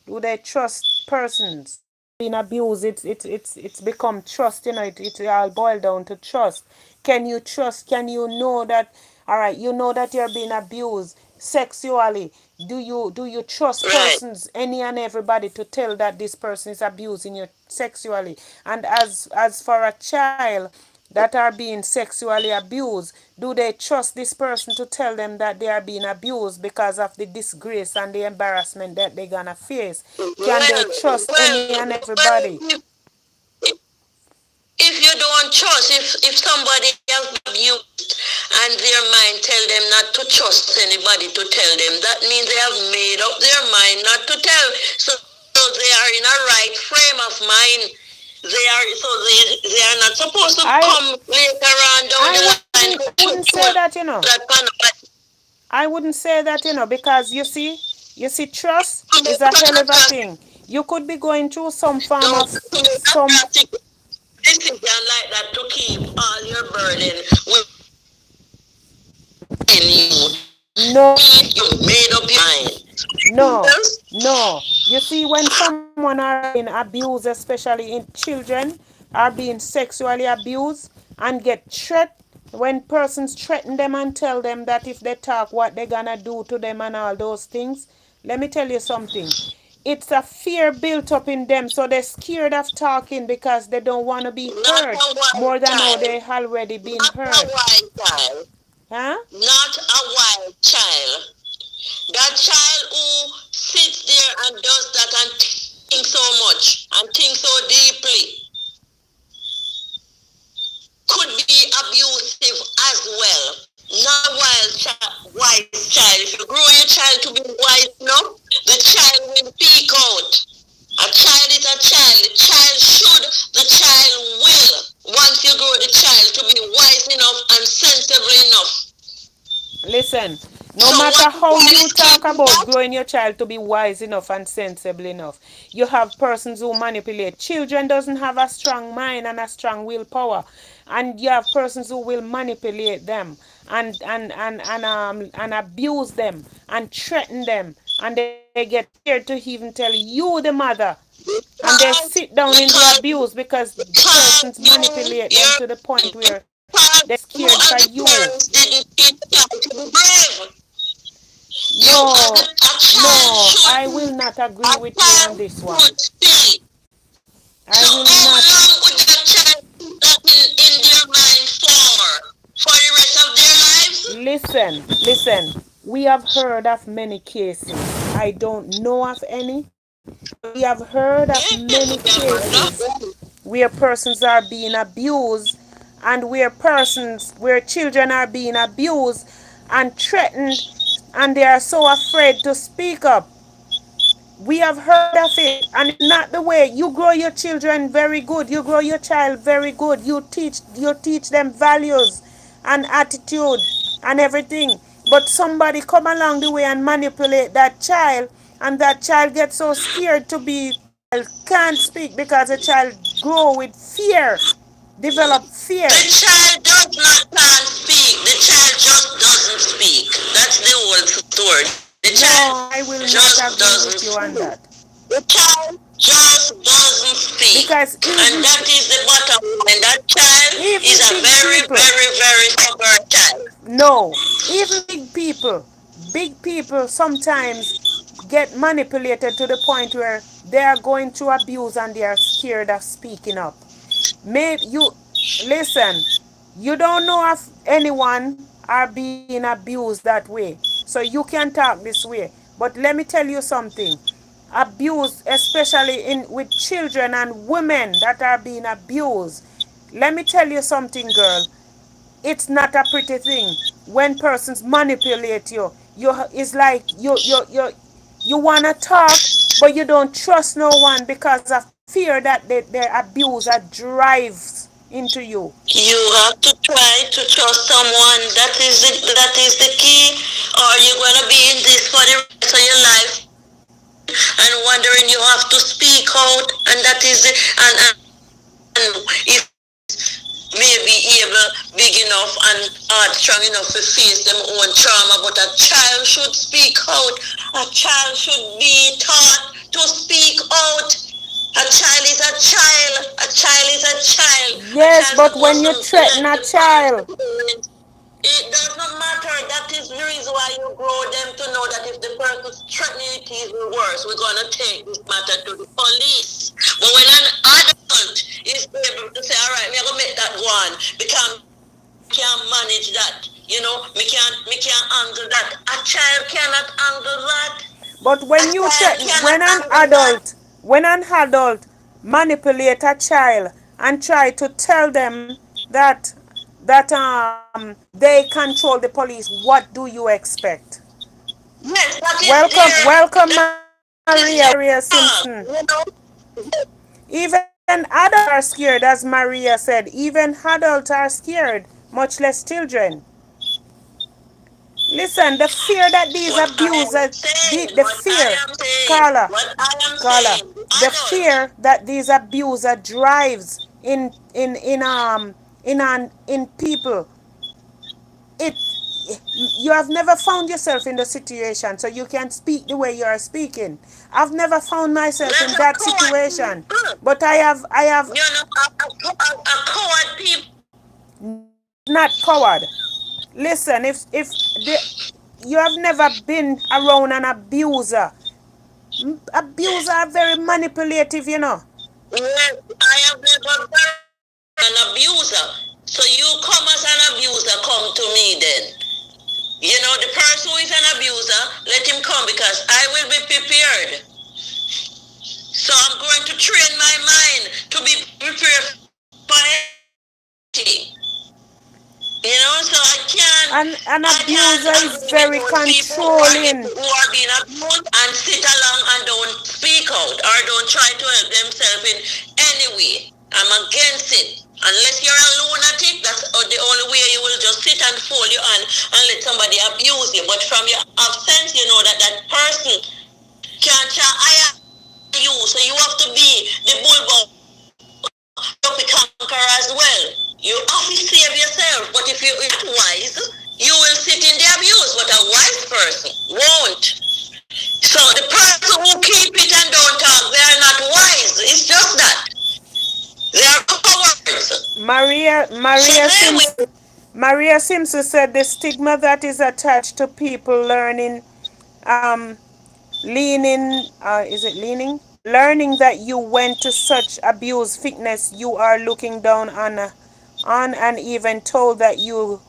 Do they trust persons? Being abused, it's become trust, it all boiled down to trust. Can you trust? Can you know that, all right, you know that you're being abused sexually? Do you trust
Right.
persons, any and everybody, to tell that this person is abusing you sexually? And as for a child that are being sexually abused, do they trust this person to tell them that they are being abused because of the disgrace and the embarrassment that they're gonna face? Can they
Well,
trust any and
well,
everybody?
if you don't trust, if somebody has been abused and their mind tell them not to trust anybody to tell them, that means they have made up their mind not to tell. So they are in a right frame of mind. They are not supposed to
I
come later on down the
I
line
wouldn't
to
say that,
that kind of
I wouldn't say that, because you see, trust is a hell of a thing. You could be going through some form of
to make a
some.
drastic decision like that to keep all your burden within you.
No,
You made up your mind.
no,
Yes?
no. You see, when someone are being abused, especially in children, are being sexually abused and get threat, when persons threaten them and tell them that if they talk, what they're gonna do to them and all those things, let me tell you something. It's a fear built up in them, so they're scared of talking because they don't want to be
Not
hurt
a
more
wild
than how
child.
they already been
Not a
hurt.
wild child.
Huh?
Not a wild child. That child who sits there and does that and thinks so much and thinks so deeply could be abusive as well. Not a wise child. If you grow your child to be wise enough, the child will speak out. A child is a child. The child will, once you grow the child to be wise enough and sensible enough.
Listen, no
So
matter
what the
how
child
you
is
talk
keeping
about
that,
growing your child to be wise enough and sensible enough, you have persons who manipulate. Children doesn't have a strong mind and a strong willpower, and you have persons who will manipulate them and abuse them and threaten them, and they get scared to even tell you, the mother, and they sit down in the
because
abuse because the
because
persons manipulate them to the point where
because
they're
you
scared for
as the
you.
parents didn't teach the child to be brave. You as
No,
a child
no,
should
I will not agree
a
with you on
child
this one.
should speak.
I
So
will
how
not.
long would that child put that in their mind for? For the rest of their lives?
Listen. We have heard of many cases. I don't know of any, but we have heard of
Yes,
many
there were
cases
not.
where persons are being abused, and where children are being abused and threatened, and they are so afraid to speak up. We have heard of it, and it's not the way. You grow your children very good, you grow your child very good, you teach them values and attitude and everything, but somebody come along the way and manipulate that child, and that child gets so scared to be can't speak because the child grow with fear, develop
The
fear.
child does not can't speak. The child just doesn't speak. That's the whole story. The child
No, I will
just
not
doesn't
agree with you
speak.
on that,
The child just doesn't speak.
because
And that is the bottom line. That child is
even
a
big
very,
people,
very, very stubborn child.
no, even big people sometimes get manipulated to the point where they are going through abuse and they are scared of speaking up. Maybe you listen, you don't know if anyone are being abused that way, so you can talk this way. But let me tell you something. Abuse, especially in with children and women that are being abused. Let me tell you something, girl. It's not a pretty thing when persons manipulate you. It's like you wanna talk, but you don't trust no one because of fear that their abuser drives into you.
You have to try to trust someone. That is the key. Or you're gonna be in this for the rest of your life, wondering and wondering. You have to speak out, and that is it. And if maybe able, big enough and strong enough to face them own trauma, but a child should speak out. A child should be taught to speak out. A child is a child. A child is a child. A
Yes,
child
but when
supposed to
you
let
threaten a
the parents.
child,
It does not matter. That is the reason why you grow them to know that if the person is threatening it is worse, we're gonna take this matter to the police. But when an adult is able to say, all right, me gonna make that go on because me can't manage that. Me can't handle that. A child cannot handle that.
but
A
when you
child
threaten,
cannot handle that.
when an adult manipulate a child and try to tell them that they control the police, what do you expect?
Yes, that is
Welcome,
that is
Maria
their
Simpson. Even adults are scared, as Maria said. Even adults are scared, much less children. Listen, the fear that these
What I am
abusers,
saying,
the
what I
fear,
am saying,
Carla,
what I am
Carla,
saying,
the
adults.
fear that these abuser drives in people. It you have never found yourself in the situation, so you can speak the way you are speaking. I've never found myself
Let
in
a
that
coward
situation,
people.
but I have
A coward people.
not coward. Listen, if the you have never been around an abuser. Abusers are very manipulative, you know.
Yes, I have never been an abuser. So you come as an abuser, come to me then. The person who is an abuser, let him come because I will be prepared. So I'm going to train my mind to be prepared for anything. So
An
I can't
abuser is
agree with
very
those people who
controlling.
are being abused and sit along and don't speak out or don't try to help themselves in any way. I'm against it. Unless you're a lunatic, that's the only way you will just sit and fold your hand and let somebody abuse you. But from your absence, you know that that person can't try hire you. So you have to be the bulldog to be conqueror as well. You have to save yourself. But if you're not wise, you will sit in the abuse. But a wise person won't. So the person who keep it and don't talk, they are not wise. It's just that. They are cowards.
Maria
So
Maria
they
Simpson
will.
Maria Simpson said the stigma that is attached to people um learning that you went to such abuse fitness, you are looking down on and even told that you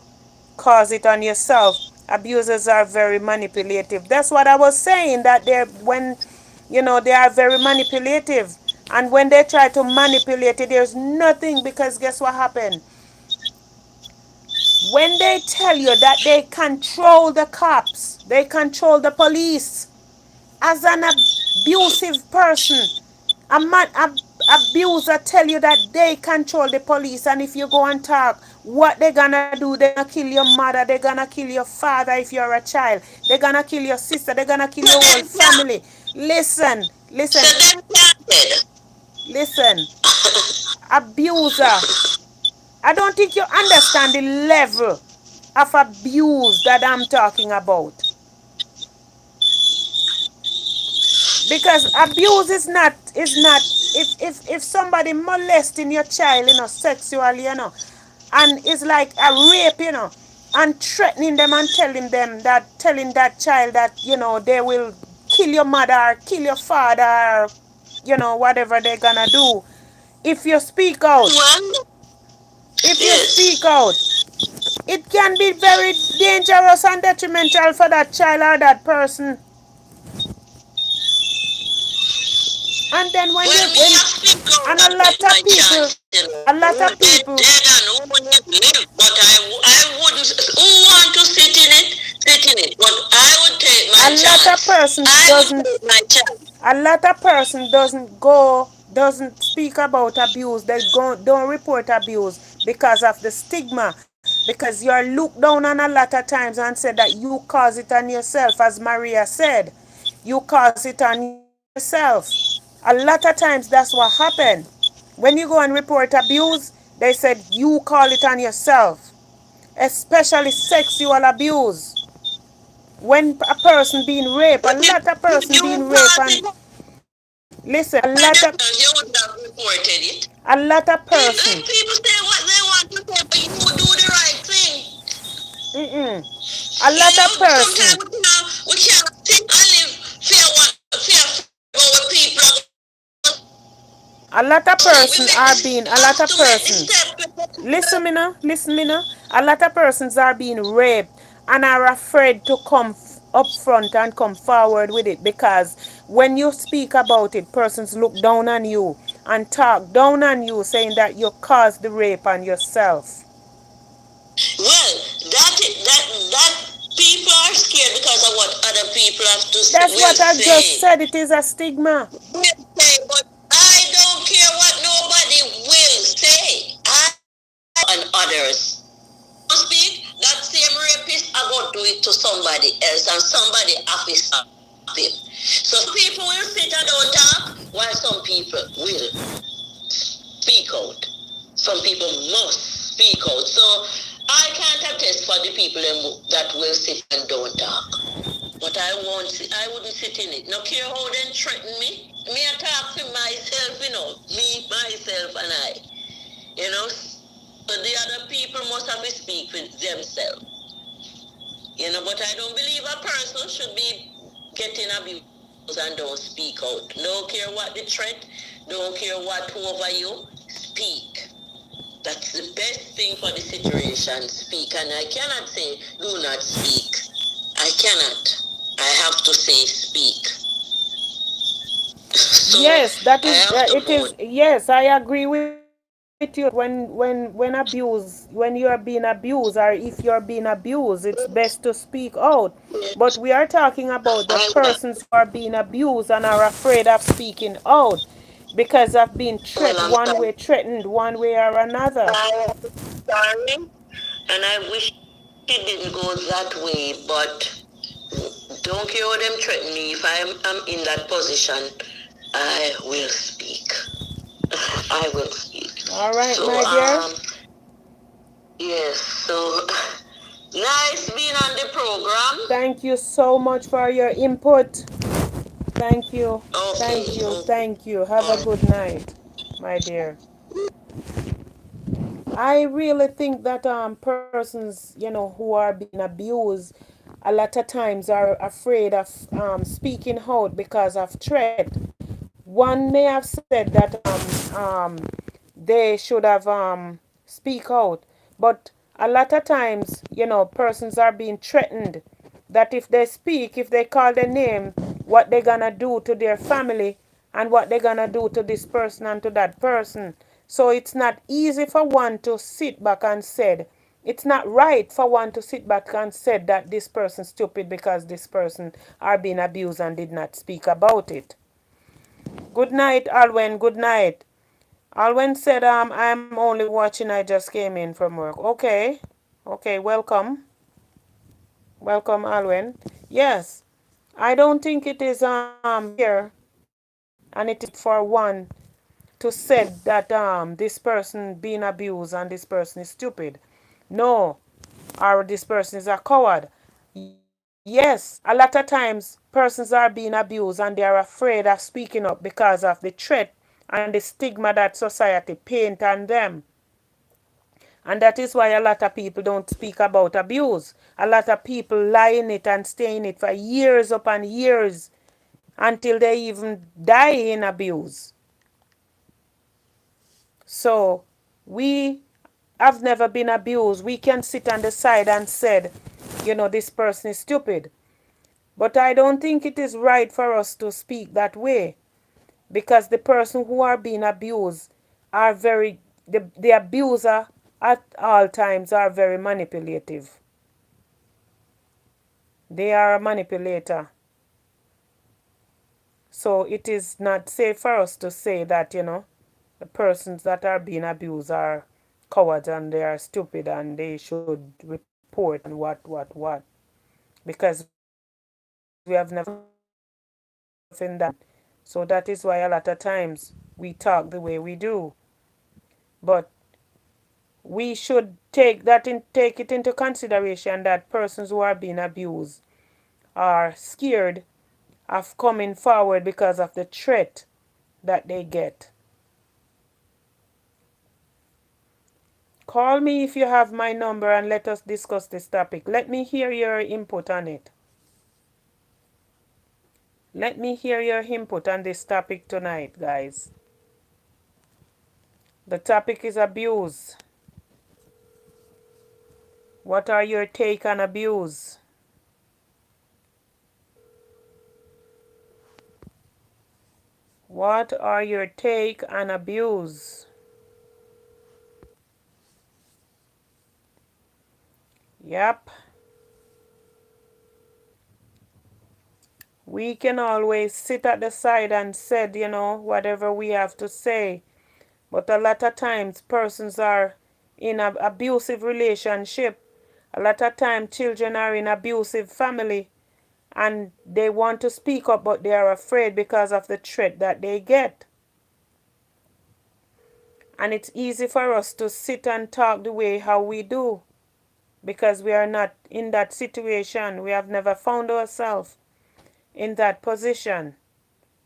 cause it on yourself. Abusers are very manipulative. That's what I was saying, that they're when they are very manipulative. And when they try to manipulate it, there's nothing, because guess what happened? When they tell you that they control the cops, they control the police, as an abusive person, a man abuser tell you that they control the police, and if you go and talk, what they gonna do? They gonna kill your mother, they gonna kill your father if you're a child, they gonna kill your sister, they gonna kill
So
your whole
them can't.
family. Listen,
So
listen,
them can't.
listen, abuser. I don't think you understand the level of abuse that I'm talking about. Because abuse is not if somebody molesting your child, sexually, and it's like a rape, and threatening them and telling that child that, they will kill your mother or kill your father, or, whatever they're gonna do. If you speak out,
Well,
if you speak
yes.
out, it can be very dangerous and detrimental for that child or that person. And then when
Well,
you
me
when
have to go
and
and take my chance,
a lot
Who
of
dead,
people,
dead, and who live, live. But I wouldn't, who want to sit in it, sit in it. But I would take my
a lot of
chance.
persons
I would
doesn't
take my chance.
a lot of person doesn't speak about abuse. They don't report abuse because of the stigma, because you're looked down on a lot of times and said that you cause it on yourself, as Maria said. You cause it on yourself. A lot of times that's what happened. When you go and report abuse, they said you call it on yourself, especially sexual abuse. When a person being raped, a
But if
lot of person
you
being raped,
cause
and
it
listen,
by themselves, you would have reported it.
a lot of
People,
person,
people say what they want to say, but you do the right thing.
mm-mm, a lot of person,
Sometimes we can't sit and live fear about what people are
a lot of
going to say.
person are being, a lot
Have
of
to make the
persons.
step.
Listen, me now. A lot of persons are being raped and are afraid to come up front and come forward with it, because when you speak about it, persons look down on you and talk down on you, saying that you caused the rape on yourself.
Well, that people are scared because of what other people have to
That's
will
what I just
say.
said. It is a stigma.
Will say, but I don't care what nobody will say. I and others speak. That same rapist I go do it to somebody else, and somebody have to stop him. So some people will sit and don't talk, while some people will speak out. Some people must speak out. So I can't attest for the people that will sit and don't talk. But I wouldn't sit in it. No care how they threaten me. Me I talk for myself, Me, myself, and I. So the other people must have to speak for themselves. But I don't believe a person should be getting abused and don't speak out. Don't care what the threat, don't care what over you, speak. That's the best thing for the situation. Speak. And I cannot say, do not speak. I cannot. I have to say, speak. So
Yes, that
I
is.
have to
It
go.
is. Yes, I agree with you. When you are being abused, or if you're being abused, it's best to speak out. But we are talking about the
I
persons who are being abused and are afraid of speaking out because of being
well,
threatened one way or another.
I'm sorry, and I wish it didn't go that way, but don't care how them threaten me. If I'm in that position, I will speak. I will speak.
All right,
So,
my dear.
yes, so nice being on the program.
Thank you so much for your input. Thank you. Thank
Okay,
you.
okay.
Thank you. Have a good night, my dear. I really think that persons, who are being abused, a lot of times are afraid of speaking out because of threat. One may have said that they should have speak out, but a lot of times, persons are being threatened that if they speak, if they call their name, what they're gonna do to their family and what they're gonna do to this person and to that person. So it's not easy for one to sit back and said, it's not right for one to sit back and said that this person's stupid because this person are being abused and did not speak about it. Good night, Alwyn. Good night. Alwyn said, I'm only watching. I just came in from work. Okay. Okay, welcome. Welcome, Alwyn. Yes, I don't think it is fair and it is for one to say that this person being abused and this person is stupid. No, or this person is a coward. Yes, a lot of times persons are being abused and they are afraid of speaking up because of the threat and the stigma that society paint on them. And that is why a lot of people don't speak about abuse. A lot of people lie in it and stay in it for years upon years until they even die in abuse. So we have never been abused. We can sit on the side and said, this person is stupid. But I don't think it is right for us to speak that way, because the person who are being abused are the abuser at all times are very manipulative. They are a manipulator. So it is not safe for us to say that, the persons that are being abused are cowards and they are stupid and they should report and what. Because we have never in that. So that is why a lot of times we talk the way we do. But we should take it into consideration that persons who are being abused are scared of coming forward because of the threat that they get. Call me if you have my number and let us discuss this topic. Let me hear your input on it. Let me hear your input on this topic tonight, guys. The topic is abuse. What are your take on abuse? What are your take on abuse? Yep. We can always sit at the side and said, whatever we have to say. But a lot of times persons are in an abusive relationship. A lot of times children are in abusive family and they want to speak up but they are afraid because of the threat that they get. And it's easy for us to sit and talk the way how we do because we are not in that situation. We have never found ourselves in that position.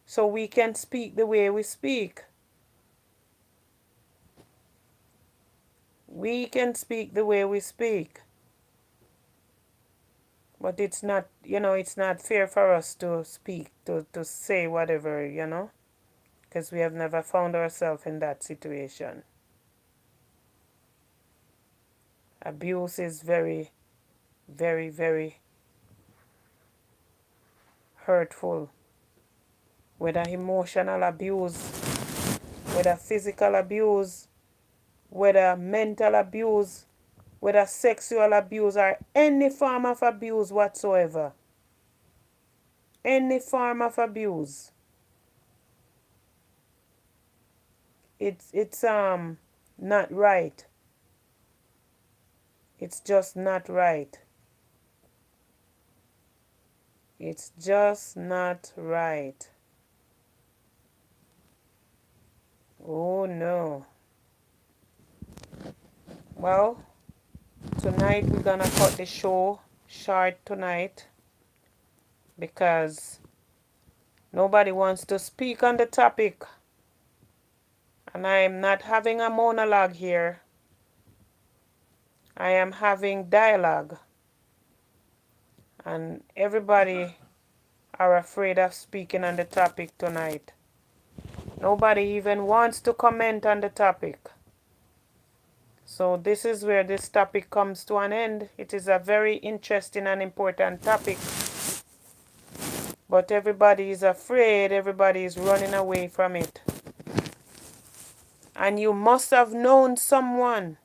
So we can speak the way we speak. We can speak the way we speak. But it's not, it's not fair for us to speak, to say whatever, because we have never found ourselves in that situation. Abuse is very, very, very hurtful. Whether emotional abuse, whether physical abuse, whether mental abuse, whether sexual abuse, or any form of abuse whatsoever. Any form of abuse. It's not right. It's just not right. It's just not right. Oh no. Well, tonight we're gonna cut the show short tonight because nobody wants to speak on the topic. And I am not having a monologue here. I am having dialogue. And everybody are afraid of speaking on the topic tonight. Nobody even wants to comment on the topic. So this is where this topic comes to an end. It is a very interesting and important topic. But everybody is afraid, everybody is running away from it. And you must have known someone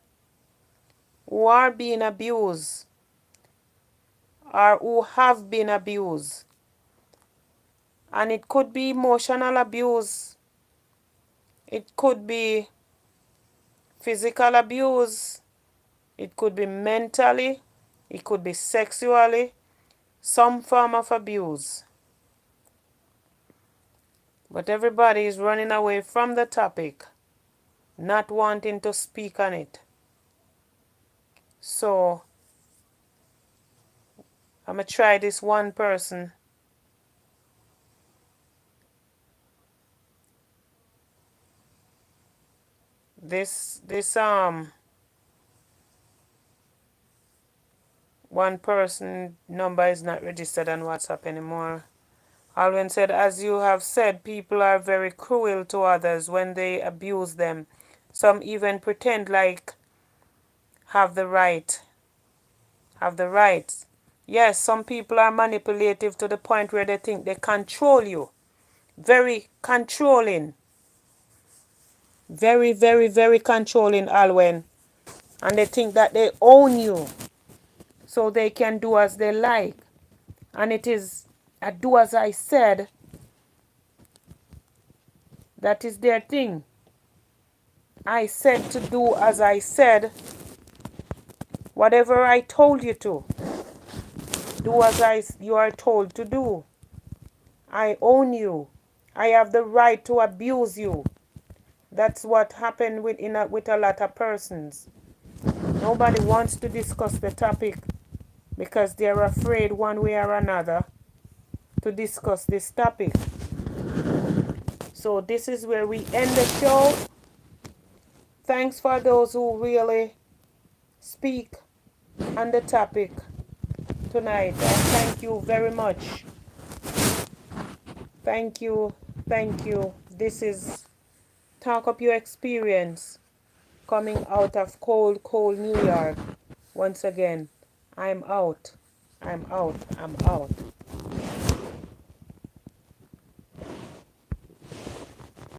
who are being abused or who have been abused. And it could be emotional abuse. It could be physical abuse. It could be mentally. It could be sexually. Some form of abuse. But everybody is running away from the topic, not wanting to speak on it. So, I'm going to try this one person. This one person number is not registered on WhatsApp anymore. Alwyn said, as you have said, people are very cruel to others when they abuse them. Some even pretend like have the right. Yes, some people are manipulative to the point where they think they control you. Very controlling. Very, very, very controlling, Alwyn. And they think that they own you. So they can do as they like. And it is, I do as I said. That is their thing. I said to do as I said. Whatever I told you to. Do as you are told to do. I own you. I have the right to abuse you. That's what happened with a lot of persons. Nobody wants to discuss the topic because they're afraid one way or another to discuss this topic. So this is where we end the show. Thanks for those who really speak on the topic tonight. And thank you very much. Thank you. This is Talk Up Your Experience coming out of cold New York. Once again, I'm out.